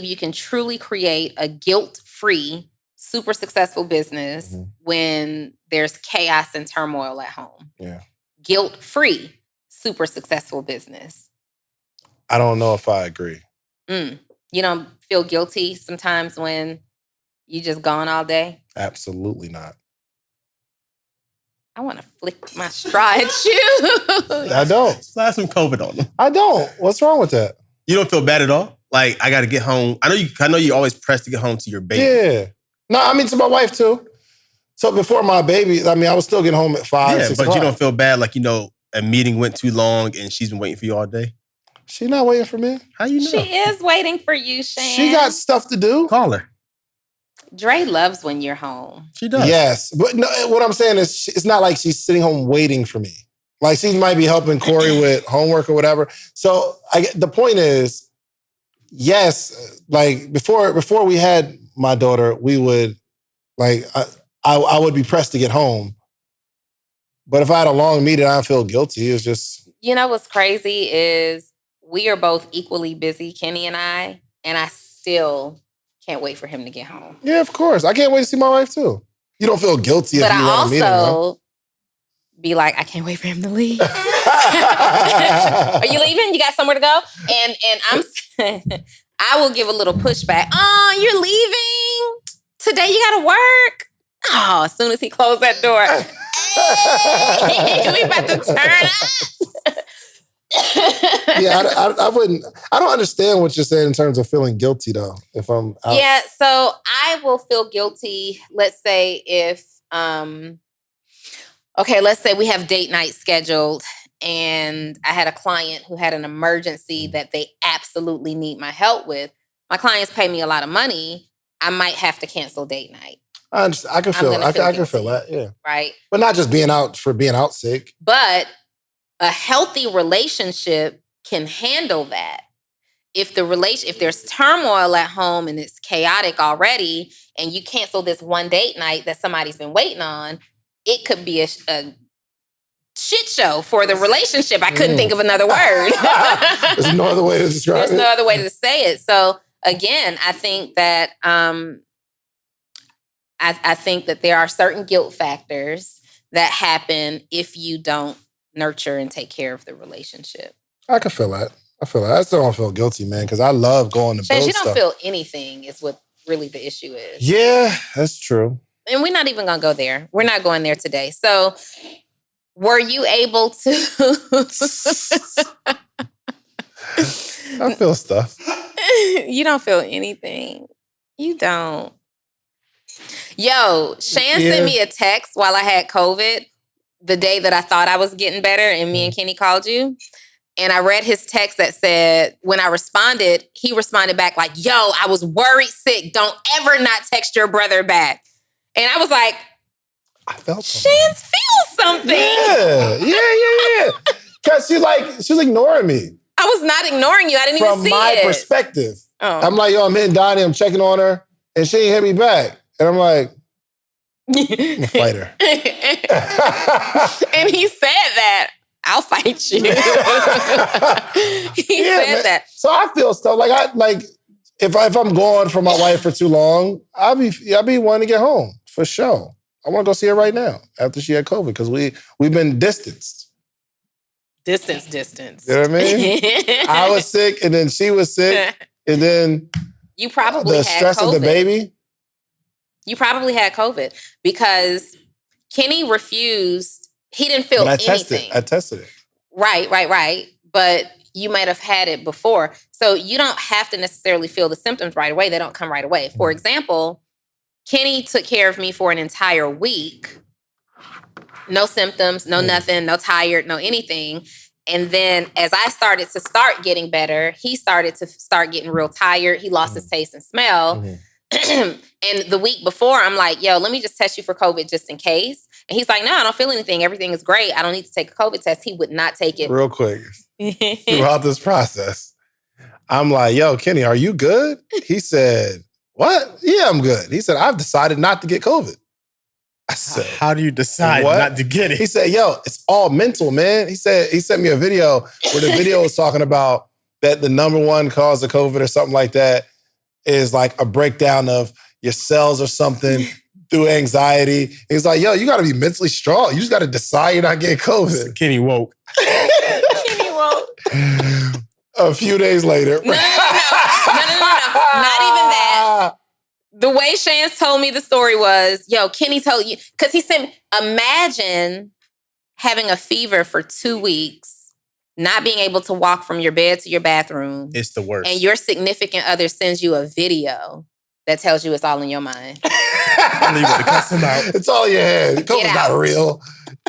Speaker 1: you can truly create a guilt-free, super successful business when there's chaos and turmoil at home.
Speaker 2: Yeah.
Speaker 1: Guilt-free, super successful business.
Speaker 2: I don't know if I agree.
Speaker 1: You don't feel guilty sometimes when you just gone all day?
Speaker 2: Absolutely not.
Speaker 1: I want to flick my straw at you.
Speaker 2: I don't.
Speaker 3: Slap some COVID on them.
Speaker 2: I don't. What's wrong with that?
Speaker 3: You don't feel bad at all? Like, I got to get home. I know you always press to get home to your baby.
Speaker 2: Yeah. No, I mean, to my wife too. So before my baby, I mean, I was still getting home at 5, 6
Speaker 3: but
Speaker 2: o'clock.
Speaker 3: You don't feel bad, like, a meeting went too long and she's been waiting for you all day?
Speaker 2: She not waiting for me.
Speaker 3: How you know?
Speaker 1: She is waiting for you, Shan.
Speaker 2: She got stuff to do.
Speaker 3: Call her.
Speaker 1: Dre loves when you're home.
Speaker 3: She does.
Speaker 2: Yes. But no, what I'm saying is it's not like she's sitting home waiting for me. Like, she might be helping Corey with homework or whatever. So the point is, yes, like before we had my daughter, we would, like, I would be pressed to get home. But if I had a long meeting, I feel guilty. It's just...
Speaker 1: You know what's crazy is we are both equally busy, Kenny and I still can't wait for him to get home.
Speaker 2: Yeah, of course. I can't wait to see my wife too. You don't feel guilty if you want a meeting,
Speaker 1: But I also be like, I can't wait for him to leave. Are you leaving? You got somewhere to go? And I will give a little pushback. Oh, you're leaving? Today you gotta work? Oh, as soon as he closed that door, hey, we about to turn up.
Speaker 2: Yeah, I don't understand what you're saying in terms of feeling guilty though, if I'm out.
Speaker 1: Yeah, so I will feel guilty, let's say if, let's say we have date night scheduled and I had a client who had an emergency that they absolutely need my help with. My clients pay me a lot of money. I might have to cancel date night.
Speaker 2: I can feel that, yeah.
Speaker 1: Right?
Speaker 2: But not just being out for being out sick.
Speaker 1: But a healthy relationship can handle that. If there's turmoil at home and it's chaotic already, and you cancel this one date night that somebody's been waiting on, it could be a shit show for the relationship. I couldn't think of another word.
Speaker 2: There's no other way to describe it.
Speaker 1: There's no other way to say it. So again, I think that I think that there are certain guilt factors that happen if you don't nurture and take care of the relationship.
Speaker 2: I can feel that. I still don't feel guilty, man, because I love going to build stuff.
Speaker 1: You don't feel anything is what really the issue is.
Speaker 2: Yeah, that's true.
Speaker 1: And we're not even going to go there. We're not going there today. So were you able to...
Speaker 2: I feel stuff.
Speaker 1: You don't feel anything. You don't. Yo, Shan sent me a text while I had COVID the day that I thought I was getting better and me and Kenny called you. And I read his text that said, when I responded, he responded back like, yo, I was worried sick. Don't ever not text your brother back. And I was like,
Speaker 2: I felt
Speaker 1: Shans feels something.
Speaker 2: Yeah. Because she was ignoring me.
Speaker 1: I was not ignoring you. I didn't even see it.
Speaker 2: From my perspective.
Speaker 1: Oh.
Speaker 2: I'm like, yo, I'm hitting Donni. I'm checking on her. And she ain't hit me back. And I'm like, I'm a fighter.
Speaker 1: And he said that. I'll fight you. He said that.
Speaker 2: So I feel stuff like if I'm gone from my wife for too long, I'll be wanting to get home for sure. I want to go see her right now after she had COVID because we've been distanced.
Speaker 1: Distance.
Speaker 2: You know what I mean? I was sick and then she was sick and then
Speaker 1: you probably
Speaker 2: the
Speaker 1: had
Speaker 2: stress
Speaker 1: COVID.
Speaker 2: of the baby.
Speaker 1: You probably had COVID because Kenny refused. He didn't feel anything.
Speaker 2: I tested it.
Speaker 1: Right. But you might have had it before. So you don't have to necessarily feel the symptoms right away. They don't come right away. For example, Kenny took care of me for an entire week. No symptoms, no nothing, no tired, no anything. And then as I started to start getting better, he started to start getting real tired. He lost his taste and smell. And the week before, I'm like, yo, let me just test you for COVID just in case. And he's like, no, I don't feel anything. Everything is great. I don't need to take a COVID test. He would not take it.
Speaker 2: Real quick, throughout this process, I'm like, yo, Kenny, are you good? He said, what? Yeah, I'm good. He said, I've decided not to get COVID. I said,
Speaker 3: how do you decide not to get it?
Speaker 2: He said, yo, it's all mental, man. He said, he sent me a video where the video was talking about that the number one cause of COVID or something like that is like a breakdown of your cells or something through anxiety. He's like, yo, you got to be mentally strong. You just got to decide you're not getting COVID.
Speaker 3: Kenny woke.
Speaker 1: Kenny woke.
Speaker 2: A few days later.
Speaker 1: No. Not even that. The way Shans told me the story was, yo, Kenny told you, because he said, imagine having a fever for 2 weeks, not being able to walk from your bed to your bathroom.
Speaker 3: It's the worst.
Speaker 1: And your significant other sends you a video that tells you it's all in your mind.
Speaker 2: It's all in your head. COVID's not real.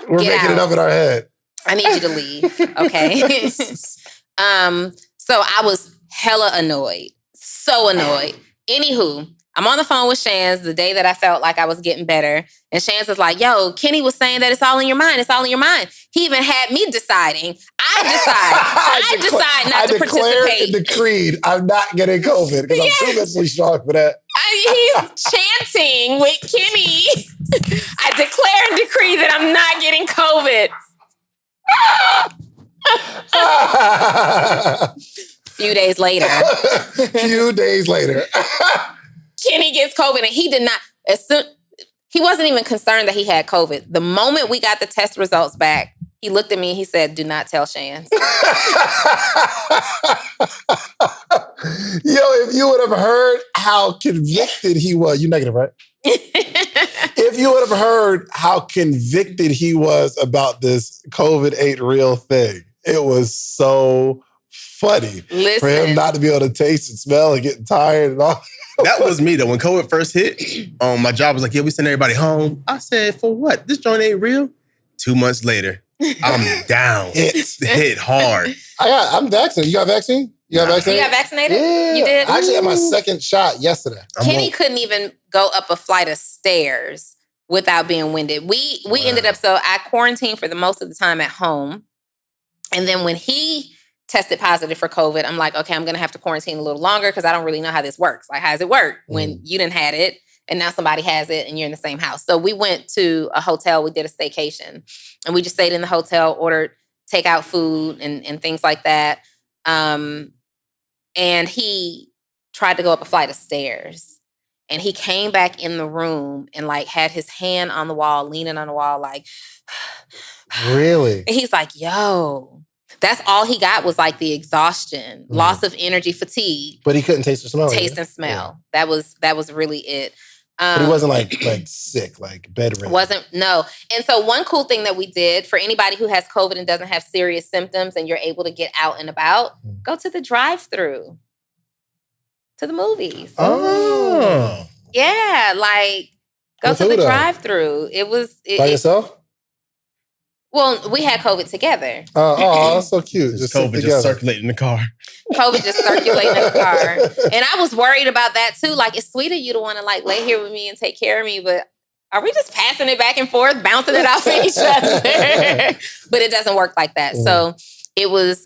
Speaker 2: We're making it up in our head.
Speaker 1: I need you to leave, okay? So I was hella annoyed. So annoyed. Anywho, I'm on the phone with Shans the day that I felt like I was getting better. And Shans was like, yo, Kenny was saying that it's all in your mind. It's all in your mind. He even had me deciding. I decide not to participate.
Speaker 2: And decreed I'm not getting COVID because I'm too mentally strong for that.
Speaker 1: He's chanting with Kenny. I declare and decree that I'm not getting COVID. Few days later. Kenny gets COVID and he did not, he wasn't even concerned that he had COVID. The moment we got the test results back, he looked at me and he said, do not tell Shans.
Speaker 2: Yo, if you would have heard how convicted he was, you negative, right? If you would have heard how convicted he was about this COVID ain't real thing, it was so funny for him not to be able to taste and smell and getting tired and all.
Speaker 3: That was me though. When COVID first hit, my job was like, yeah, we send everybody home. I said, for what? This joint ain't real. 2 months later, I'm down. Hit hard.
Speaker 2: I'm vaccinated. You got vaccine? You got vaccinated?
Speaker 1: You got vaccinated?
Speaker 2: Yeah.
Speaker 1: You did?
Speaker 2: I actually had my second shot yesterday.
Speaker 1: Kenny couldn't even go up a flight of stairs without being winded. We ended up, so I quarantined for the most of the time at home. And then when he tested positive for COVID, I'm like, okay, I'm going to have to quarantine a little longer because I don't really know how this works. Like, how does it work when you didn't had it and now somebody has it and you're in the same house? So we went to a hotel. We did a staycation and we just stayed in the hotel, ordered takeout food and things like that. And he tried to go up a flight of stairs and he came back in the room and like had his hand on the wall, leaning on the wall, like,
Speaker 2: really?
Speaker 1: And he's like, yo, that's all he got was like the exhaustion, loss of energy, fatigue.
Speaker 2: But he couldn't taste or smell.
Speaker 1: Taste and smell. Yeah. That was really it.
Speaker 2: But he wasn't like sick, like bedridden.
Speaker 1: No. And so one cool thing that we did for anybody who has COVID and doesn't have serious symptoms and you're able to get out and about, go to the drive-thru to the movies.
Speaker 2: Oh.
Speaker 1: Yeah, like go to the drive-thru. It was
Speaker 2: by yourself?
Speaker 1: Well, we had COVID together.
Speaker 2: Oh, that's so cute.
Speaker 3: Just COVID just circulating in the car.
Speaker 1: COVID just circulating in the car. And I was worried about that too. Like, it's sweet of you to want to like lay here with me and take care of me, but are we just passing it back and forth, bouncing it off of each other? But it doesn't work like that. So it was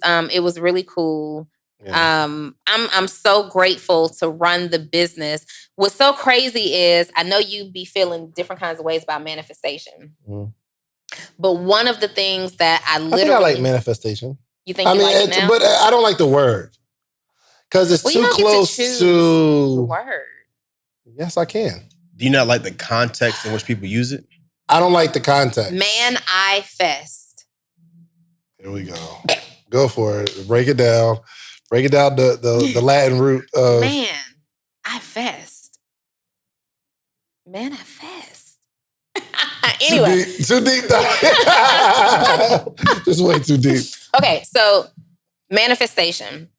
Speaker 1: really cool. Yeah. I'm so grateful to run the business. What's so crazy is I know you be feeling different kinds of ways about manifestation. But one of the things that I think I
Speaker 2: like manifestation.
Speaker 1: You think you like it now?
Speaker 2: But I don't like the word. Because it's too close to
Speaker 1: the word.
Speaker 2: Yes, I can.
Speaker 3: Do you not like the context in which people use it?
Speaker 2: I don't like the context.
Speaker 1: Manifest.
Speaker 2: Here we go. Go for it. Break it down. Break it down the Latin root of...
Speaker 1: Manifest. Manifest. Anyway.
Speaker 2: Too deep. Just way too deep.
Speaker 1: Okay, so manifestation.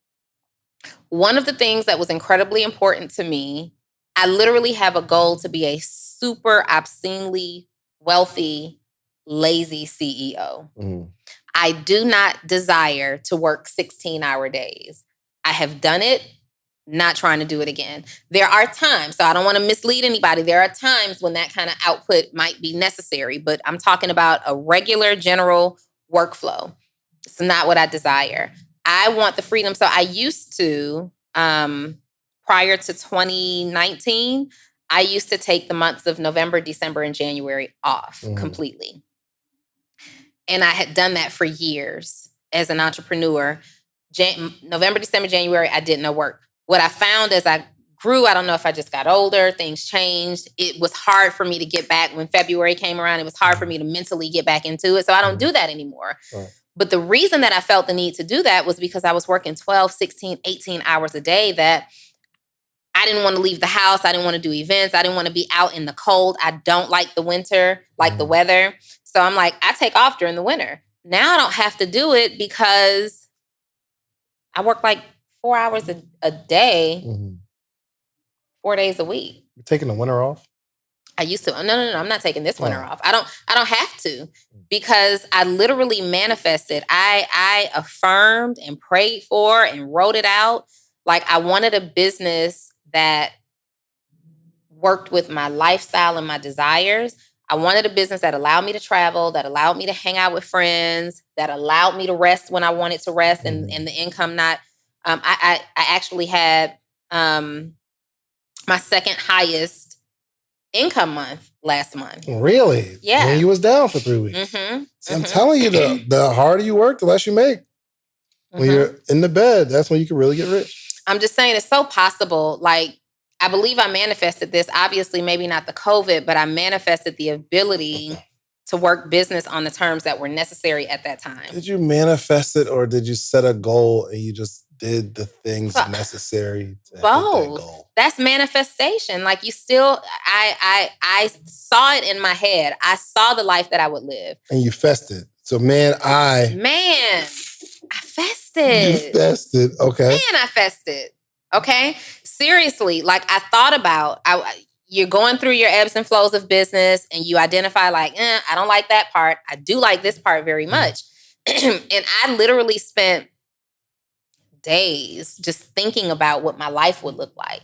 Speaker 1: One of the things that was incredibly important to me, I literally have a goal to be a super obscenely wealthy, lazy CEO. I do not desire to work 16-hour days. I have done it, not trying to do it again. There are times, so I don't want to mislead anybody. There are times when that kind of output might be necessary, but I'm talking about a regular general workflow. It's not what I desire. I want the freedom. So I used to, prior to 2019, I used to take the months of November, December, and January off completely. And I had done that for years as an entrepreneur. November, December, January, I did no work. What I found as I grew, I don't know if I just got older, things changed. It was hard for me to get back. When February came around, it was hard for me to mentally get back into it. So I don't do that anymore. Right. But the reason that I felt the need to do that was because I was working 12, 16, 18 hours a day that I didn't want to leave the house. I didn't want to do events. I didn't want to be out in the cold. I don't like the winter, like the weather. So I'm like, I take off during the winter. Now I don't have to do it because I work like 4 hours a day, 4 days a week.
Speaker 2: You're taking the winter off?
Speaker 1: I used to. No. I'm not taking this winter off. I don't have to because I literally manifested. I affirmed and prayed for and wrote it out. Like I wanted a business that worked with my lifestyle and my desires. I wanted a business that allowed me to travel, that allowed me to hang out with friends, that allowed me to rest when I wanted to rest and the income not. I actually had my second highest income month last month.
Speaker 2: Really?
Speaker 1: Yeah.
Speaker 2: When you was down for 3 weeks. See, I'm telling you, the harder you work, the less you make. When you're in the bed, that's when you can really get rich.
Speaker 1: I'm just saying it's so possible. Like, I believe I manifested this. Obviously, maybe not the COVID, but I manifested the ability to work business on the terms that were necessary at that time.
Speaker 2: Did you manifest it or did you set a goal and you just did the things necessary to hit that goal?
Speaker 1: That's manifestation. Like you still, I saw it in my head. I saw the life that I would live.
Speaker 2: And you fested. So
Speaker 1: I fested.
Speaker 2: You fested, okay.
Speaker 1: I fested, okay? Seriously, like I thought about, you're going through your ebbs and flows of business and you identify like, I don't like that part. I do like this part very much. And I literally spent days just thinking about what my life would look like.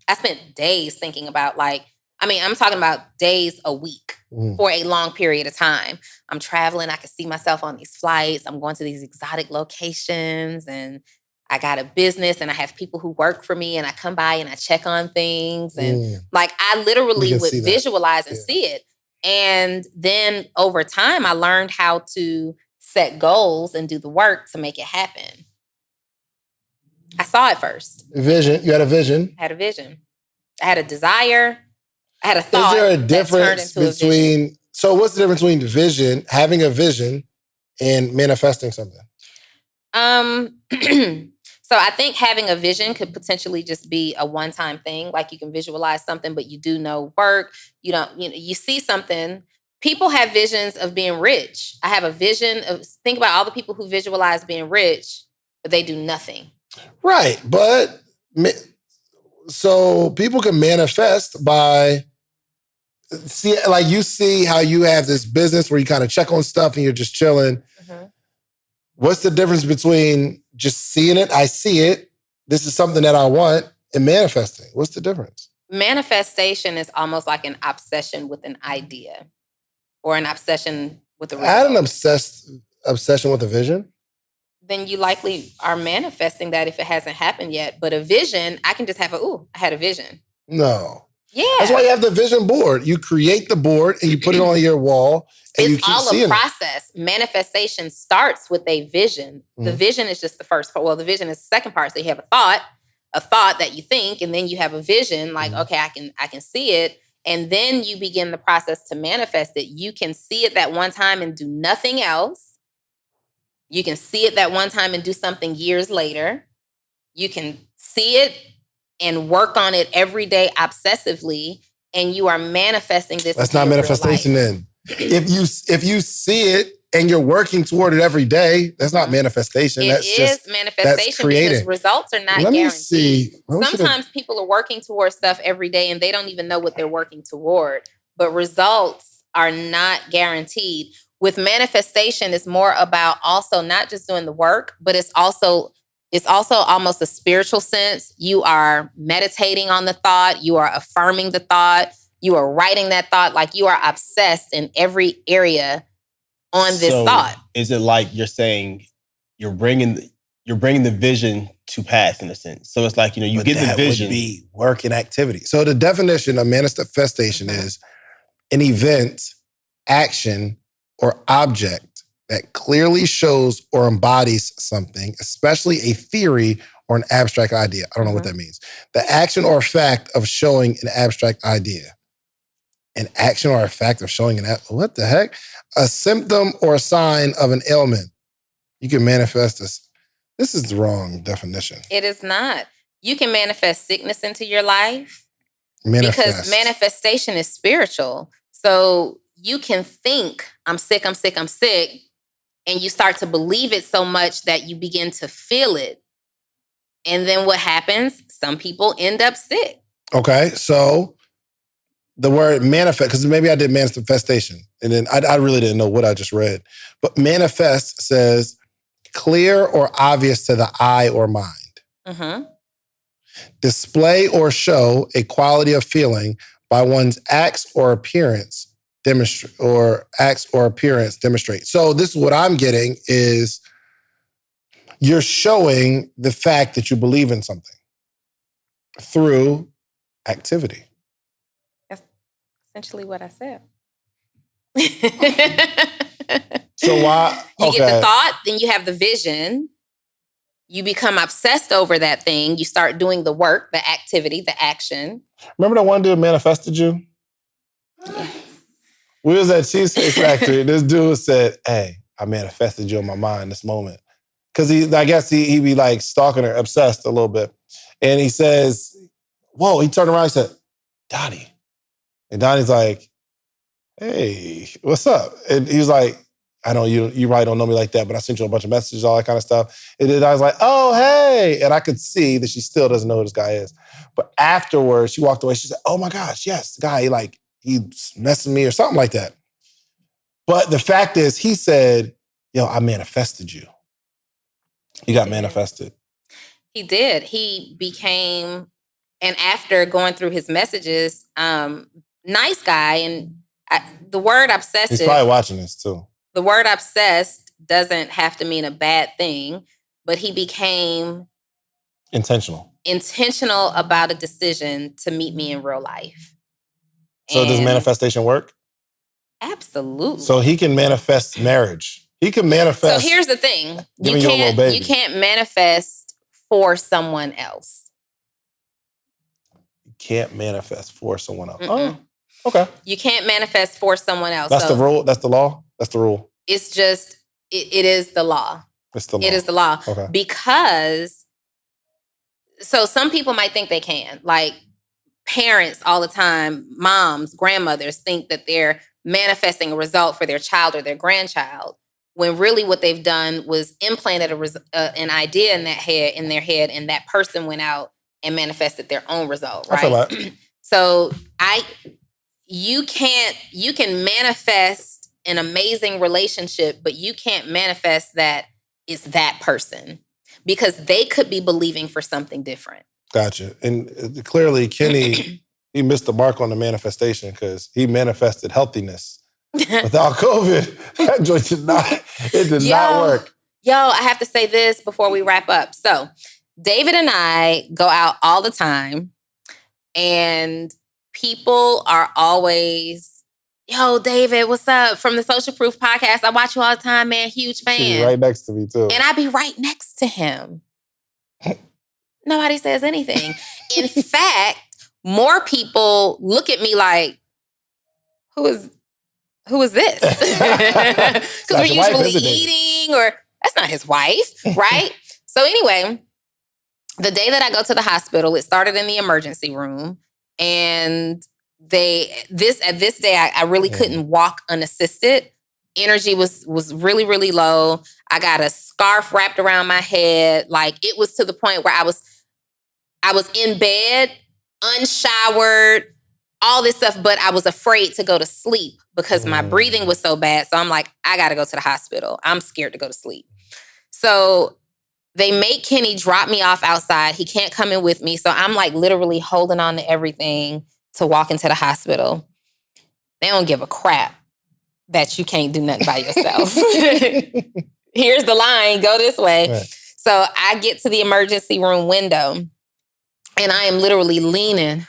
Speaker 1: I spent days thinking about I'm talking about days a week for a long period of time. I'm traveling. I can see myself on these flights. I'm going to these exotic locations and I got a business and I have people who work for me and I come by and I check on things. And I literally would visualize and see it. And then over time, I learned how to set goals and do the work to make it happen. I saw it first.
Speaker 2: Vision. You had a vision.
Speaker 1: I had a vision. I had a desire. I had a thought.
Speaker 2: Is there a difference between... So what's the difference between having a vision, and manifesting something?
Speaker 1: So I think having a vision could potentially just be a one-time thing. Like you can visualize something, but you do no work. You see something. People have visions of being rich. I have a vision of... Think about all the people who visualize being rich, but they do nothing.
Speaker 2: Right, but so people can manifest by see, like you see how you have this business where you kind of check on stuff and you're just chilling. Mm-hmm. What's the difference between just seeing it, I see it, this is something that I want, and manifesting? What's the difference?
Speaker 1: Manifestation is almost like an obsession with an idea or an obsession with a result.
Speaker 2: I had an obsession with a vision.
Speaker 1: Then you likely are manifesting that if it hasn't happened yet. But a vision, I can just have I had a vision.
Speaker 2: No.
Speaker 1: Yeah.
Speaker 2: That's why you have the vision board. You create the board and you put it on your wall and you keep seeing it. It's all a process.
Speaker 1: Manifestation starts with a vision. Mm-hmm. The vision is just the first part. Well, the vision is the second part. So you have a thought that you think, and then you have a vision like, okay, I can see it. And then you begin the process to manifest it. You can see it that one time and do nothing else. You can see it that one time and do something years later. You can see it and work on it every day obsessively, and you are manifesting this.
Speaker 2: That's not manifestation then. If you see it and you're working toward it every day, that's not manifestation.
Speaker 1: It is manifestation because results are not guaranteed. Sometimes people are working towards stuff every day and they don't even know what they're working toward, but results are not guaranteed. With manifestation, it's more about also not just doing the work, but it's also almost a spiritual sense. You are meditating on the thought. You are affirming the thought. You are writing that thought. Like you are obsessed in every area on this thought.
Speaker 3: Is it like you're saying you're bringing the vision to pass in a sense? So it's like, you get the vision.
Speaker 2: Would be work and activity. So the definition of manifestation is an event, action, or object that clearly shows or embodies something, especially a theory or an abstract idea. I don't know what that means. The action or fact of showing an abstract idea. An action or a fact of showing what the heck? A symptom or a sign of an ailment. You can manifest this. This is the wrong definition.
Speaker 1: It is not. You can manifest sickness into your life because manifestation is spiritual. So you can think, I'm sick, and you start to believe it so much that you begin to feel it. And then what happens? Some people end up sick.
Speaker 2: Okay, so the word manifest, because maybe I did manifestation, and then I really didn't know what I just read. But manifest says clear or obvious to the eye or mind. Mm-hmm. Display or show a quality of feeling by one's acts or appearance. Demonstrate. So this is what I'm getting is you're showing the fact that you believe in something through activity.
Speaker 1: That's essentially what I said.
Speaker 2: So why?
Speaker 1: You get the thought, then you have the vision. You become obsessed over that thing. You start doing the work, the activity, the action.
Speaker 2: Remember that one dude manifested you? Yeah. We was at Cheesecake Factory. This dude said, "Hey, I manifested you in my mind this moment." Because I guess he be like stalking her, obsessed a little bit. And he says, whoa, he turned around and said, "Donni." And Donnie's like, "Hey, what's up?" And he was like, "I know you probably don't know me like that, but I sent you a bunch of messages, all that kind of stuff." And then I was like, "Oh, hey." And I could see that she still doesn't know who this guy is. But afterwards, she walked away. She said, "Oh my gosh, yes, the guy, he's messing me or something like that." But the fact is, he said, "Yo, I manifested you." He got manifested.
Speaker 1: He did. He became, and after going through his messages, nice guy. And the word obsessive.
Speaker 2: He's probably watching this too.
Speaker 1: The word obsessed doesn't have to mean a bad thing, but he became
Speaker 2: intentional
Speaker 1: about a decision to meet me in real life.
Speaker 2: So does manifestation work?
Speaker 1: Absolutely.
Speaker 2: So he can manifest marriage. He can manifest.
Speaker 1: So here's the thing. You can't manifest for someone else.
Speaker 2: You can't manifest for someone else. Mm-mm. Oh, okay.
Speaker 1: You can't manifest for someone else.
Speaker 2: That's the rule? That's the law? That's the rule.
Speaker 1: It's just, it is the law.
Speaker 2: It's the law.
Speaker 1: It is the law.
Speaker 2: Okay.
Speaker 1: Because, so some people might think they can. Like, parents all the time, moms, grandmothers think that they're manifesting a result for their child or their grandchild, when really what they've done was implanted an idea in their head, and that person went out and manifested their own result, right?
Speaker 2: I feel like.
Speaker 1: So you can manifest an amazing relationship, but you can't manifest that it's that person because they could be believing for something different.
Speaker 2: Gotcha. And clearly, Kenny, he missed the mark on the manifestation because he manifested healthiness. Without COVID, that joint did not work.
Speaker 1: Yo, I have to say this before we wrap up. So, David and I go out all the time, and people are always, yo, David, what's up? From the Social Proof podcast. I watch you all the time, man. Huge fan.
Speaker 2: She's right next to me, too.
Speaker 1: And I be right next to him. Nobody says anything. In fact, more people look at me like, who is this? Because we're usually eating or that's not his wife, right? So anyway, the day that I go to the hospital, it started in the emergency room. And at this day, I really couldn't walk unassisted. Energy was really, really low. I got a scarf wrapped around my head. Like it was to the point where I was in bed, unshowered, all this stuff, but I was afraid to go to sleep because my breathing was so bad. So I'm like, I got to go to the hospital. I'm scared to go to sleep. So they make Kenny drop me off outside. He can't come in with me. So I'm like literally holding on to everything to walk into the hospital. They don't give a crap that you can't do nothing by yourself. Here's the line, go this way. Right. So I get to the emergency room window and I am literally leaning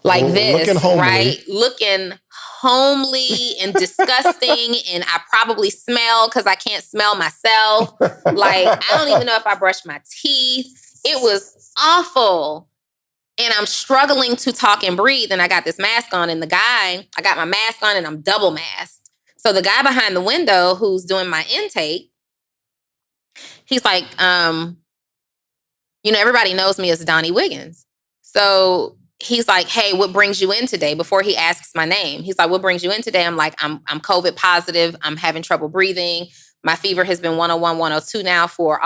Speaker 1: like this, right? Looking homely and disgusting. And I probably smell because I can't smell myself. Like, I don't even know if I brushed my teeth. It was awful. And I'm struggling to talk and breathe. And I got this mask on. And I got my mask on and I'm double masked. So the guy behind the window who's doing my intake, he's like, everybody knows me as Donni Wiggins. So he's like, hey, what brings you in today? Before he asks my name, he's like, what brings you in today? I'm like, I'm COVID positive. I'm having trouble breathing. My fever has been 101, 102 now for,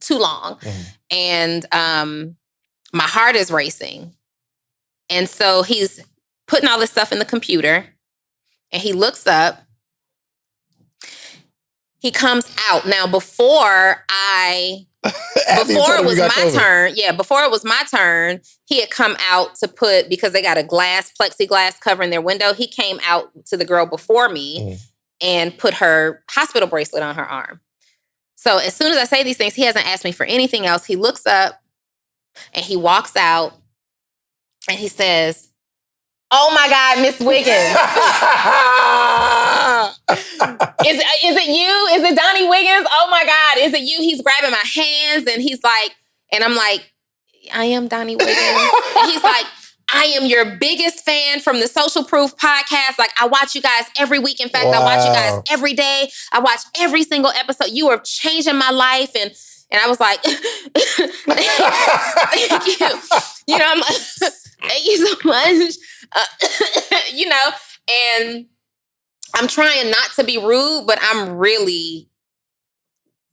Speaker 1: too long. And my heart is racing. And so he's putting all this stuff in the computer and he looks up. He comes out. Now, before it was my turn, he had come out to put, because they got a plexiglass covering their window, he came out to the girl before me and put her hospital bracelet on her arm. So as soon as I say these things, he hasn't asked me for anything else. He looks up and he walks out and he says, oh my God, Miss Wiggins. Is it you? Is it Donni Wiggins? Oh my God, is it you? He's grabbing my hands and he's like, and I'm like, I am Donni Wiggins. And he's like, I am your biggest fan from the Social Proof podcast. Like, I watch you guys every week. In fact, I watch you guys every day. I watch every single episode. You are changing my life. And I was like, thank you. I'm like, thank you so much. And I'm trying not to be rude, but I'm really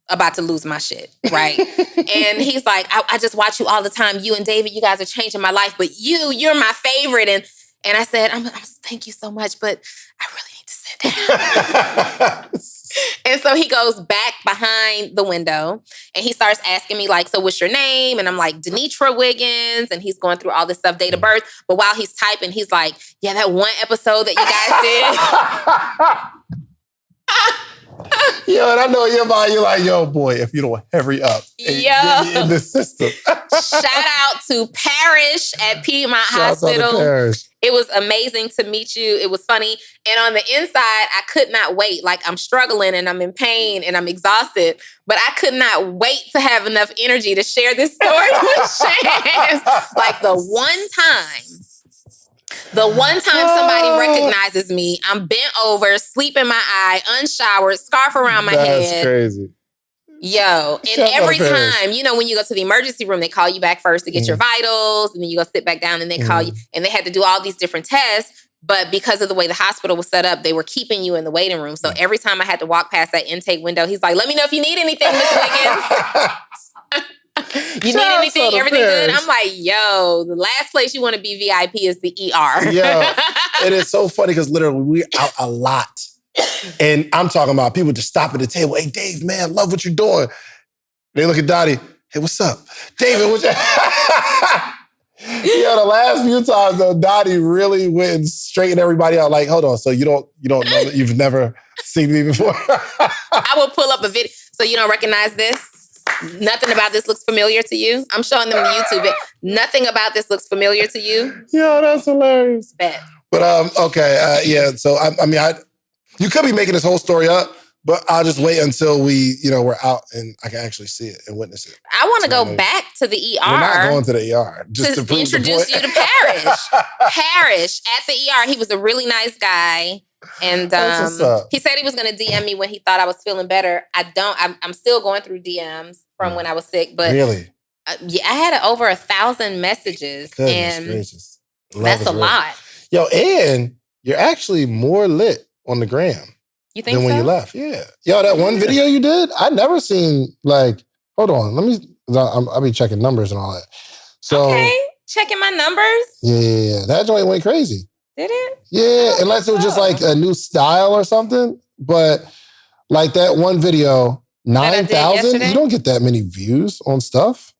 Speaker 1: about to lose my shit, right? And he's like, I just watch you all the time. You and David, you guys are changing my life, but you're my favorite. And I said, I'm thank you so much, but I really need to sit down. And so he goes back behind the window and he starts asking me like, so what's your name? And I'm like, Denitra Wiggins. And he's going through all this stuff, date of birth. But while he's typing, he's like, yeah, that one episode that you guys did.
Speaker 2: Yo, and I know in your mind, you're like, yo, boy, if you don't hurry up and get me in the system.
Speaker 1: Shout out to Parrish at Piedmont Hospital. It was amazing to meet you. It was funny. And on the inside, I could not wait. Like, I'm struggling and I'm in pain and I'm exhausted, but I could not wait to have enough energy to share this story with Chance. Like, the one time somebody recognizes me, I'm bent over, sleep in my eye, unshowered, scarf around my head.
Speaker 2: That's crazy.
Speaker 1: Yo, and every time, when you go to the emergency room, they call you back first to get your vitals, and then you go sit back down and they call you, and they had to do all these different tests. But because of the way the hospital was set up, they were keeping you in the waiting room. So every time I had to walk past that intake window, he's like, let me know if you need anything, Miss Wiggins. You need anything, everything good? I'm like, yo, the last place you want to be VIP is the ER.
Speaker 2: Yo, it is so funny because literally we're out a lot. And I'm talking about people just stop at the table. Hey, Dave, man, love what you're doing. They look at Dottie. Hey, what's up? David, what's your... The last few times, though, Dottie really went and straightened everybody out. Like, hold on, so you don't know, you've never seen me before?
Speaker 1: I will pull up a video. So you don't recognize this? Nothing about this looks familiar to you? I'm showing them the YouTube. Nothing about this looks familiar to you?
Speaker 2: Yo, that's hilarious.
Speaker 1: Bet.
Speaker 2: But, okay, yeah, so, you could be making this whole story up, but I'll just wait until we're out and I can actually see it and witness it.
Speaker 1: I want to go back to the ER.
Speaker 2: We're not going to the ER. Just to prove
Speaker 1: introduce you to Parrish. Parrish at the ER. He was a really nice guy. And he said he was going to DM me when he thought I was feeling better. I'm still going through DMs from when I was sick. But
Speaker 2: really?
Speaker 1: Yeah, I had over 1,000 messages.
Speaker 2: Goodness gracious.
Speaker 1: That's a lot.
Speaker 2: Yo, and you're actually more lit on the gram.
Speaker 1: You think
Speaker 2: than when you left. Yeah. Yo, that one video you did, I never seen hold on, I'll be checking numbers and all that. So, okay,
Speaker 1: checking my numbers?
Speaker 2: Yeah. That joint went crazy.
Speaker 1: Did it?
Speaker 2: Yeah, unless it was just like a new style or something. But like that one video, 9,000, you don't get that many views on stuff.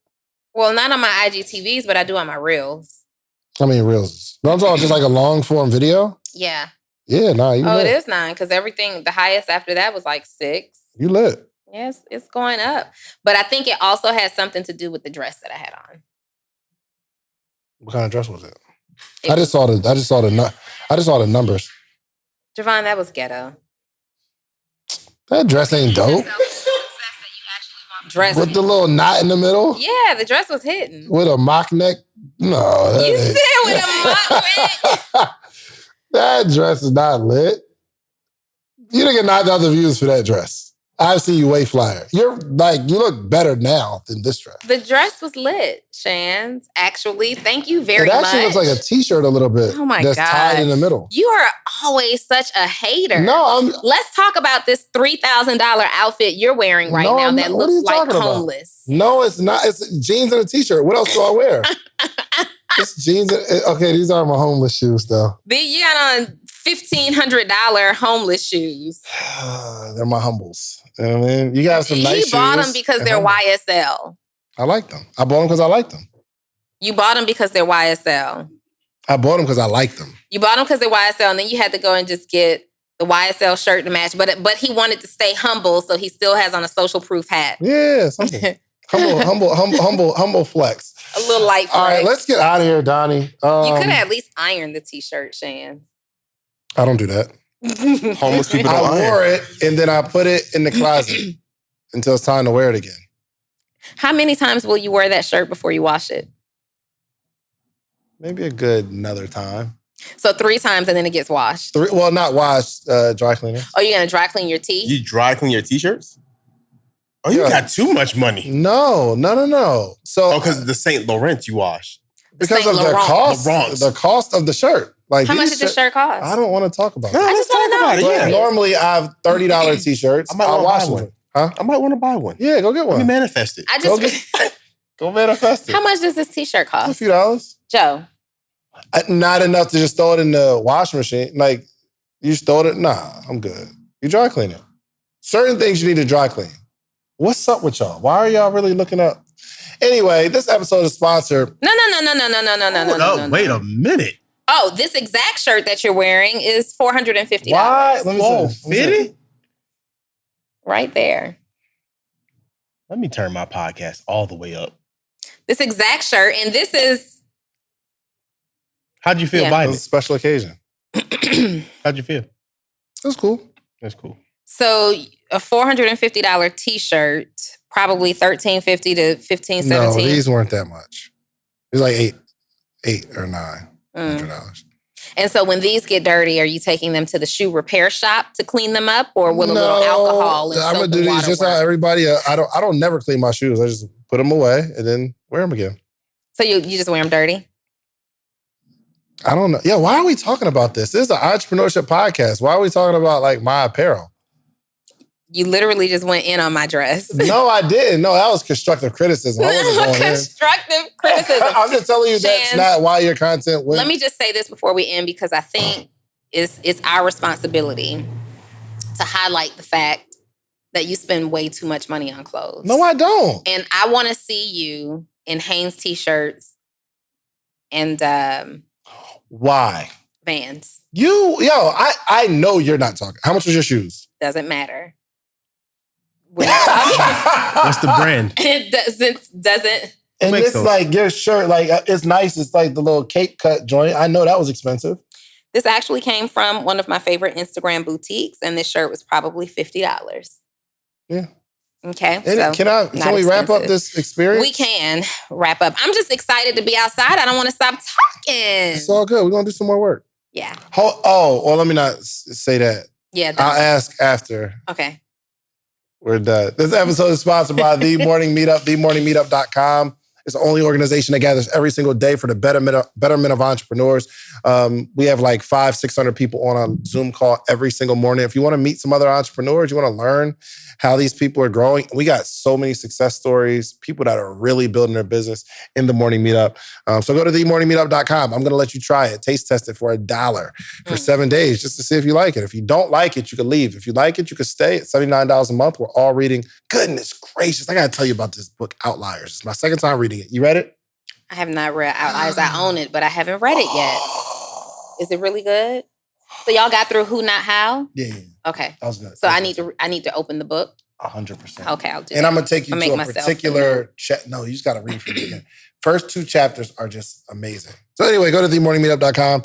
Speaker 1: Well, not on my IGTVs, but I do on my Reels.
Speaker 2: How many Reels? No, I'm talking just like a long form video?
Speaker 1: Yeah.
Speaker 2: Yeah,
Speaker 1: it is 9 because everything, the highest after that was like 6.
Speaker 2: You lit.
Speaker 1: Yes, it's going up. But I think it also has something to do with the dress that I had on.
Speaker 2: What kind of dress was it? I just saw the numbers.
Speaker 1: Javon, that was ghetto.
Speaker 2: That dress ain't dope.
Speaker 1: Dress
Speaker 2: with the little knot in the middle?
Speaker 1: Yeah, the dress was hidden.
Speaker 2: With a mock neck? No.
Speaker 1: You said with a mock neck?
Speaker 2: That dress is not lit. You didn't get 9,000 views for that dress. I've seen you way flyer. You look better now than this dress.
Speaker 1: The dress was lit, Shans. Actually, thank you very much.
Speaker 2: It actually looks like a t-shirt a little bit.
Speaker 1: Oh my
Speaker 2: God. That's tied in the middle.
Speaker 1: You are always such a hater.
Speaker 2: No,
Speaker 1: Let's talk about this $3,000 outfit you're wearing right now that looks like homeless.
Speaker 2: About? No, it's not. It's jeans and a t-shirt. What else do I wear? It's jeans. Okay, these are my homeless shoes, though.
Speaker 1: You got on $1,500 homeless shoes.
Speaker 2: They're my humbles. You know what I mean? You got some nice shoes.
Speaker 1: He bought them because they're YSL.
Speaker 2: I like them. I bought them because I like them.
Speaker 1: You bought them because they're YSL.
Speaker 2: I bought them because I like them.
Speaker 1: You bought them because they're YSL, and then you had to go and just get the YSL shirt to match. But he wanted to stay humble, so he still has on a social proof hat.
Speaker 2: Yeah, something. humble flex.
Speaker 1: A little light flex.
Speaker 2: All right, let's get out of here, Donnie.
Speaker 1: You could have at least ironed the t-shirt, Shan.
Speaker 2: I don't do that.
Speaker 3: Homeless people don't
Speaker 2: I wore it, and then I put it in the closet until it's time to wear it again.
Speaker 1: How many times will you wear that shirt before you wash it?
Speaker 2: Maybe a good another time.
Speaker 1: So 3 times and then it gets washed?
Speaker 2: Well, not washed, dry cleaner.
Speaker 1: Oh, you're going to dry clean your tee?
Speaker 3: You dry clean your t-shirts? Oh, you got too much money.
Speaker 2: No. So,
Speaker 3: because the St. Laurent you wash.
Speaker 2: Because of the cost of the shirt. Like,
Speaker 1: how much did the shirt cost?
Speaker 2: I don't want to talk about it.
Speaker 3: No, let's talk about it. Yeah.
Speaker 2: Normally, I have $30 t-shirts.
Speaker 3: I might wash one.
Speaker 2: Huh?
Speaker 3: I might want to buy one.
Speaker 2: Yeah, go get one.
Speaker 3: Let me manifest it.
Speaker 2: Go manifest it.
Speaker 1: How much does this t-shirt cost?
Speaker 2: A few dollars.
Speaker 1: Joe?
Speaker 2: Not enough to just throw it in the washing machine. Like, you just throw it. Nah, I'm good. You dry clean it. Certain things you need to dry clean. What's up with y'all? Why are y'all really looking up? Anyway, this episode is sponsored.
Speaker 1: No.
Speaker 3: Wait a minute.
Speaker 1: Oh, this exact shirt that you're wearing is $450.
Speaker 2: Why? Let me see.
Speaker 1: Right there.
Speaker 3: Let me turn my podcast all the way up.
Speaker 1: This exact shirt, and this is...
Speaker 3: How'd you feel buying it?
Speaker 2: It was a special occasion.
Speaker 3: How'd you feel?
Speaker 2: It was cool.
Speaker 3: That's cool.
Speaker 1: So a $450 t-shirt, probably $1,350 to $1,517.
Speaker 2: No, these weren't that much. It was like $8 or $900.
Speaker 1: And so when these get dirty, are you taking them to the shoe repair shop to clean them up, or with a little alcohol and
Speaker 2: I'm
Speaker 1: soap
Speaker 2: gonna do these just how everybody. I don't never clean my shoes. I just put them away and then wear them again.
Speaker 1: So you just wear them dirty?
Speaker 2: I don't know. Yeah, why are we talking about this? This is an entrepreneurship podcast. Why are we talking about like my apparel?
Speaker 1: You literally just went in on my dress.
Speaker 2: No, I didn't. No, that was constructive criticism. I wasn't going in.
Speaker 1: Constructive criticism.
Speaker 2: I'm just telling you that's not why your content went.
Speaker 1: Let me just say this before we end, because I think it's our responsibility to highlight the fact that you spend way too much money on clothes.
Speaker 2: No, I don't.
Speaker 1: And I want to see you in Hanes t-shirts and
Speaker 2: why?
Speaker 1: Vans.
Speaker 2: I know you're not talking. How much was your shoes?
Speaker 1: Doesn't matter.
Speaker 3: What's the brand?
Speaker 1: It doesn't.
Speaker 2: And it's like your shirt, like it's nice. It's like the little Cape cut joint. I know that was expensive.
Speaker 1: This actually came from one of my favorite Instagram boutiques, and this shirt was probably $50.
Speaker 2: Yeah.
Speaker 1: Okay.
Speaker 2: And
Speaker 1: so
Speaker 2: can we wrap up this experience?
Speaker 1: We can wrap up. I'm just excited to be outside. I don't want to stop talking.
Speaker 2: It's all good. We're gonna do some more work.
Speaker 1: Yeah.
Speaker 2: Well, let me not say that.
Speaker 1: Yeah.
Speaker 2: I'll ask after.
Speaker 1: Okay.
Speaker 2: We're done. This episode is sponsored by The Morning Meetup, themorningmeetup.com. It's the only organization that gathers every single day for the betterment of entrepreneurs. We have like 500-600 people on a Zoom call every single morning. If you want to meet some other entrepreneurs, you want to learn how these people are growing. We got so many success stories, people that are really building their business in The Morning Meetup. So go to themorningmeetup.com. I'm going to let you try it. Taste test it for $1 for 7 days just to see if you like it. If you don't like it, you can leave. If you like it, you can stay at $79 a month. We're all reading. Goodness gracious. I got to tell you about this book, Outliers. It's my second time reading it. You read it?
Speaker 1: I have not read Outliers. I own it, but I haven't read it yet. Is it really good? So y'all got through Who Not How?
Speaker 2: Yeah.
Speaker 1: Okay.
Speaker 2: That was good.
Speaker 1: So I need to open the book.
Speaker 2: 100%.
Speaker 1: Okay, I'll do
Speaker 2: And
Speaker 1: that.
Speaker 2: I'm going to take you to a particular... No, you just got to read from it again. First 2 chapters are just amazing. So anyway, go to themorningmeetup.com.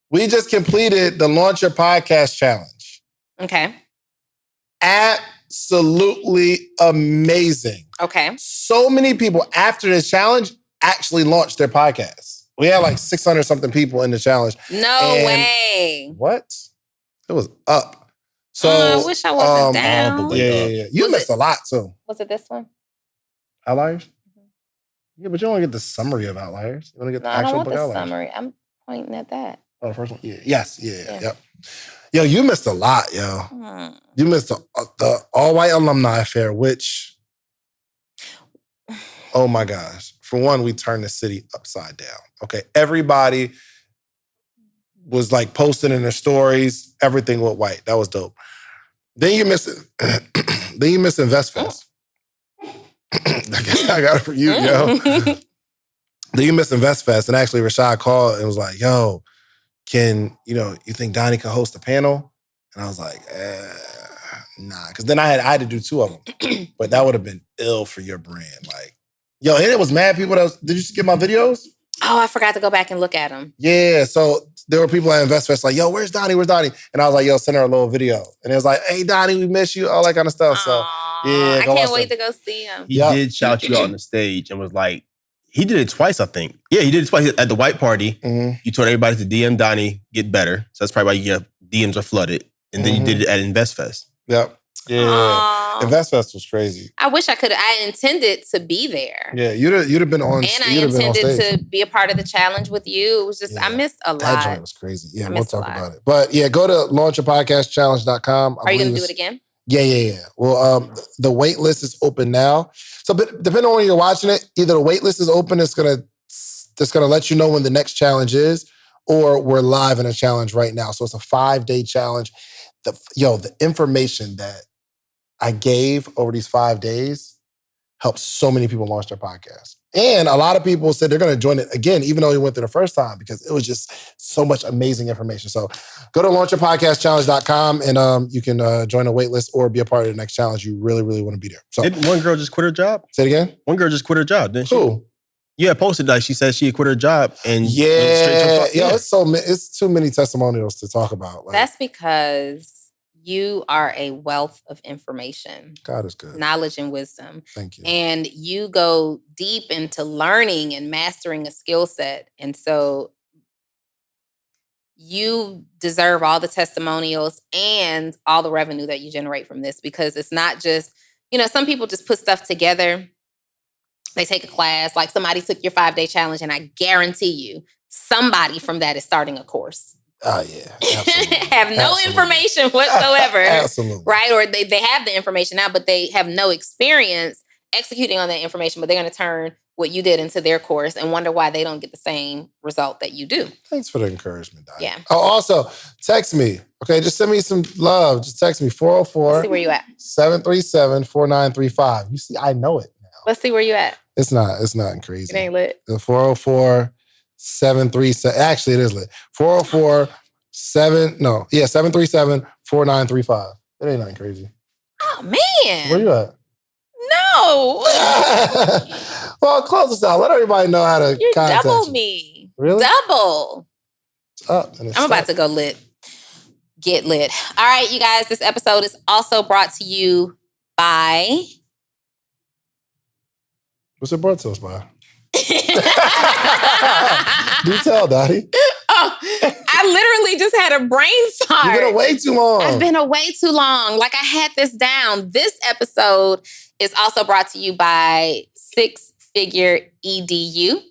Speaker 2: We just completed the Launch Your Podcast Challenge.
Speaker 1: Okay.
Speaker 2: Absolutely amazing.
Speaker 1: Okay.
Speaker 2: So many people after this challenge actually launched their podcasts. We had like 600 something people in the challenge.
Speaker 1: No way.
Speaker 2: What? It was up. So
Speaker 1: I wish I wasn't down.
Speaker 2: Yeah. You missed a lot too.
Speaker 1: Was it this one?
Speaker 2: Outliers? Mm-hmm. Yeah, but you don't want to get the summary of Outliers. You want to get the actual book Outliers.
Speaker 1: Summary. I'm pointing at that.
Speaker 2: Oh, the first one? Yeah. Yes. Yeah. Yep. Yo, you missed a lot, yo. You missed the all-white alumni affair, which, oh my gosh. For one, we turned the city upside down. Okay, everybody was like posting in their stories. Everything went white. That was dope. Then you missed InvestFest. I guess I got it for you, yo. Then you missed InvestFest, and actually Rashad called and was like, yo, you think Donni can host a panel? And I was like, nah. Because then I had to do 2 of them. But that would have been ill for your brand. Like, yo, and it was mad people that did you get my videos?
Speaker 1: Oh, I forgot to go back and look at them.
Speaker 2: Yeah, so there were people at InvestFest like, yo, where's Donni? And I was like, yo, send her a little video. And it was like, hey, Donni, we miss you, all that kind of stuff.
Speaker 1: Aww,
Speaker 2: so, yeah.
Speaker 1: I can't wait to go see him.
Speaker 3: He did shout you out on the stage and was like, he did it twice, I think. Yeah, he did it twice at the white party. Mm-hmm. You told everybody to DM Donni, get better. So that's probably why DMs are flooded. And then you did it at InvestFest.
Speaker 2: Yep. Yeah. Aww. InvestFest was crazy.
Speaker 1: I wish I could. I intended to be there.
Speaker 2: Yeah, you'd have been on.
Speaker 1: And I intended to be a part of the challenge with you. It was just I missed a lot.
Speaker 2: That joint was crazy. Yeah, we'll talk about it. But yeah, go to launchyourpodcastchallenge.com.
Speaker 1: Are you going to do it again?
Speaker 2: Yeah. Well, the wait list is open now. So depending on when you're watching it, either the wait list is open, it's gonna let you know when the next challenge is, or we're live in a challenge right now. So it's a 5-day challenge. The information that I gave over these 5 days helped so many people launch their podcast. And a lot of people said they're going to join it again, even though they went through the first time, because it was just so much amazing information. So go to launchyourpodcastchallenge.com and you can join a wait list or be a part of the next challenge. You really, really want to be there. So
Speaker 3: didn't one girl just quit her job?
Speaker 2: Say it again?
Speaker 3: One girl just quit her job, didn't she?
Speaker 2: Who?
Speaker 3: Yeah, posted like she said she had quit her job and
Speaker 2: went straight to it's too many testimonials to talk about. Like,
Speaker 1: that's because you are a wealth of information.
Speaker 2: God is good.
Speaker 1: Knowledge and wisdom.
Speaker 2: Thank you.
Speaker 1: And you go deep into learning and mastering a skill set. And so you deserve all the testimonials and all the revenue that you generate from this, because it's not just, some people just put stuff together. They take a class, like somebody took your 5-day challenge, and I guarantee you somebody from that is starting a course.
Speaker 2: Oh, yeah. Absolutely.
Speaker 1: Have no information whatsoever.
Speaker 2: Absolutely.
Speaker 1: Right? Or they have the information now, but they have no experience executing on that information, but they're going to turn what you did into their course and wonder why they don't get the same result that you do.
Speaker 2: Thanks for the encouragement, Donni.
Speaker 1: Yeah.
Speaker 2: Oh, also, text me. Okay, just send me some love. Just text me 404.
Speaker 1: Let's see where you at.
Speaker 2: 737-4935. You see, I know it now.
Speaker 1: Let's see where you at.
Speaker 2: It's not crazy.
Speaker 1: It ain't lit.
Speaker 2: The 404-737. Actually, it is lit. 737-4935. It ain't nothing crazy.
Speaker 1: Oh, man.
Speaker 2: Where you at?
Speaker 1: No.
Speaker 2: Well, close us out. Let everybody know how to contact you.
Speaker 1: Double me.
Speaker 2: Really?
Speaker 1: Double.
Speaker 2: It's up. And it's
Speaker 1: I'm about to go lit. Get lit. All right, you guys. This episode is also brought to you by...
Speaker 2: What's it brought to us by? Do tell, Donni.
Speaker 1: Oh, I literally just had a brain fart.
Speaker 2: You've been away too long.
Speaker 1: I've been away too long. Like, I had this down. This episode is also brought to you by 6-Figure EDU.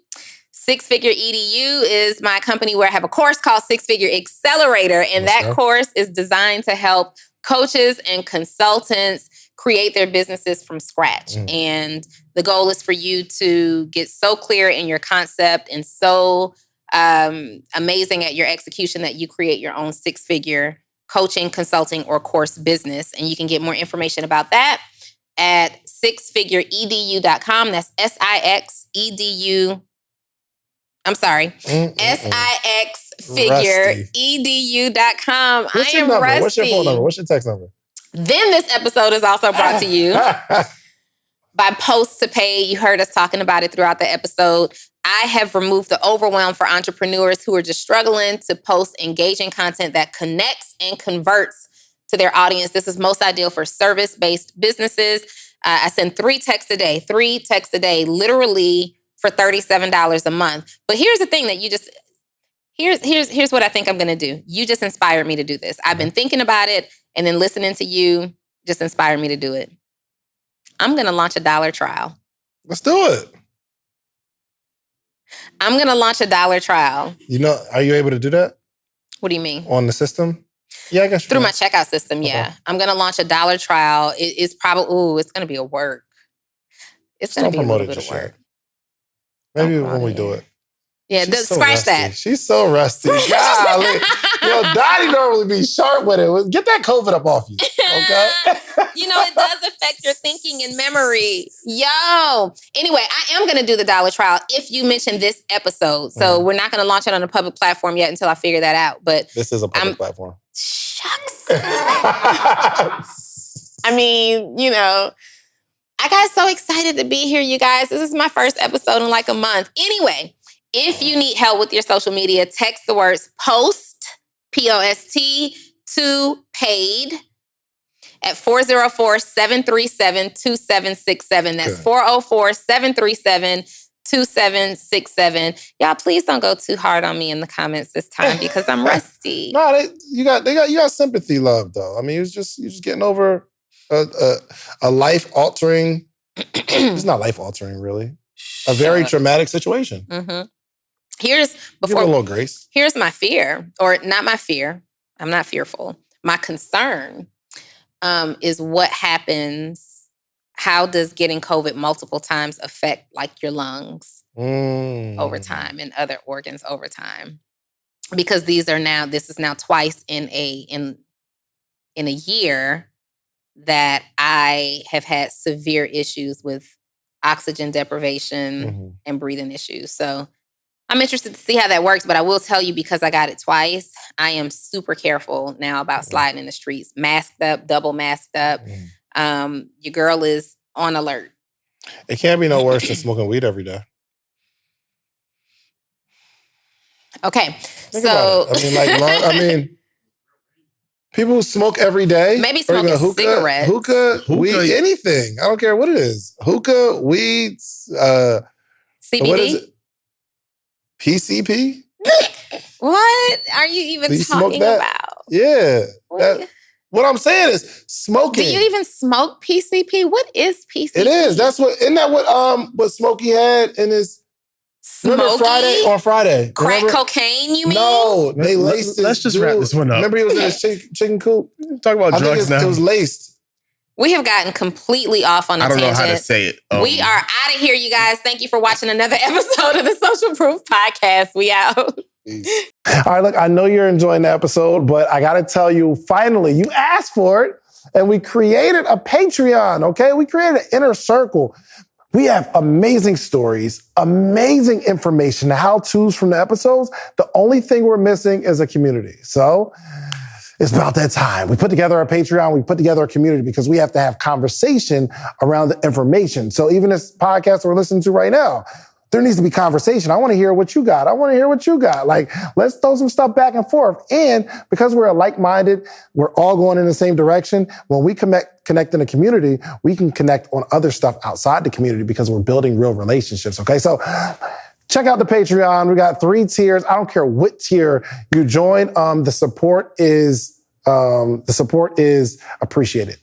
Speaker 1: 6-Figure EDU is my company where I have a course called 6-Figure Accelerator, and that course is designed to help coaches and consultants create their businesses from scratch. And the goal is for you to get so clear in your concept and so amazing at your execution that you create your own 6-figure coaching, consulting, or course business. And you can get more information about that at 6figureedu.com. That's SIXEDU. I'm sorry. SIXfigureedu.com.
Speaker 2: What's
Speaker 1: I
Speaker 2: your
Speaker 1: am
Speaker 2: number?
Speaker 1: rusty.
Speaker 2: What's your phone number? What's your text number?
Speaker 1: Then this episode is also brought to you by Post to Pay. You heard us talking about it throughout the episode. I have removed the overwhelm for entrepreneurs who are just struggling to post engaging content that connects and converts to their audience. This is most ideal for service-based businesses. I send 3 texts a day, literally for $37 a month. But here's the thing that you just... Here's what I think I'm going to do. You just inspired me to do this. I've been thinking about it, and then listening to you just inspired me to do it. I'm going to launch a $1 trial.
Speaker 2: Let's do it.
Speaker 1: I'm going to launch a $1 trial.
Speaker 2: You know, are you able to do that?
Speaker 1: What do you mean?
Speaker 2: On the system? Yeah, I guess
Speaker 1: through my checkout system, yeah.
Speaker 2: Okay.
Speaker 1: I'm going to launch a $1 trial. It's probably, it's going to be a work. It's going to be a little bit of work.
Speaker 2: Maybe when we do it.
Speaker 1: Yeah, scratch that.
Speaker 2: She's so rusty. Golly. Yo, Donni normally be sharp with it. Get that COVID up off you, okay?
Speaker 1: You know, it does affect your thinking and memory. Yo. Anyway, I am going to do the $1 trial if you mention this episode. So we're not going to launch it on a public platform yet until I figure that out. But
Speaker 2: this is a public platform.
Speaker 1: Shucks. I mean, you know, I got so excited to be here, you guys. This is my first episode in like a month. Anyway, if you need help with your social media, text the words POST, P-O-S-T, to PAID at 404-737-2767. That's 404-737-2767. Y'all, please don't go too hard on me in the comments this time because I'm rusty.
Speaker 2: No, you got sympathy love though. I mean, you're just getting over a life-altering. It's not life-altering, really. A very traumatic situation.
Speaker 1: Mm-hmm.
Speaker 2: Give a little grace.
Speaker 1: Here's my fear, or not my fear. I'm not fearful. My concern is what happens. How does getting COVID multiple times affect like your lungs over time and other organs over time? Because this is now twice in a year that I have had severe issues with oxygen deprivation and breathing issues. So I'm interested to see how that works, but I will tell you, because I got it twice, I am super careful now about sliding in the streets, masked up, double masked up. Your girl is on alert.
Speaker 2: It can't be no worse than smoking weed every day.
Speaker 1: Okay,
Speaker 2: Think about it. People who smoke every day.
Speaker 1: Maybe smoking cigarettes.
Speaker 2: Hookah, weed, anything. I don't care what it is. Hookah, weeds,
Speaker 1: CBD?
Speaker 2: What is it? PCP?
Speaker 1: What are you even talking about?
Speaker 2: Yeah. What I'm saying is smoking.
Speaker 1: Do you even smoke PCP? What is PCP?
Speaker 2: It is. Isn't that what Smokey had in his
Speaker 1: Smoky?
Speaker 2: On Friday.
Speaker 1: Crack cocaine, you mean?
Speaker 2: No, they laced it.
Speaker 3: Let's just wrap this one up.
Speaker 2: Remember he was in his chicken coop?
Speaker 3: Talk about drugs now.
Speaker 2: It was laced.
Speaker 1: We have gotten completely off on a tangent.
Speaker 3: I don't know how to say it.
Speaker 1: We are out of here, you guys. Thank you for watching another episode of the Social Proof Podcast. We out.
Speaker 2: Peace. All right, look, I know you're enjoying the episode, but I got to tell you, finally, you asked for it, and we created a Patreon, okay? We created an inner circle. We have amazing stories, amazing information, how-tos from the episodes. The only thing we're missing is a community. So it's about that time. We put together our Patreon. We put together a community because we have to have conversation around the information. So even this podcast we're listening to right now, there needs to be conversation. I want to hear what you got. Like, let's throw some stuff back and forth. And because we're like-minded, we're all going in the same direction. When we connect in a community, we can connect on other stuff outside the community because we're building real relationships. Okay, so check out the Patreon. We got 3 tiers. I don't care what tier you join. The support is appreciated.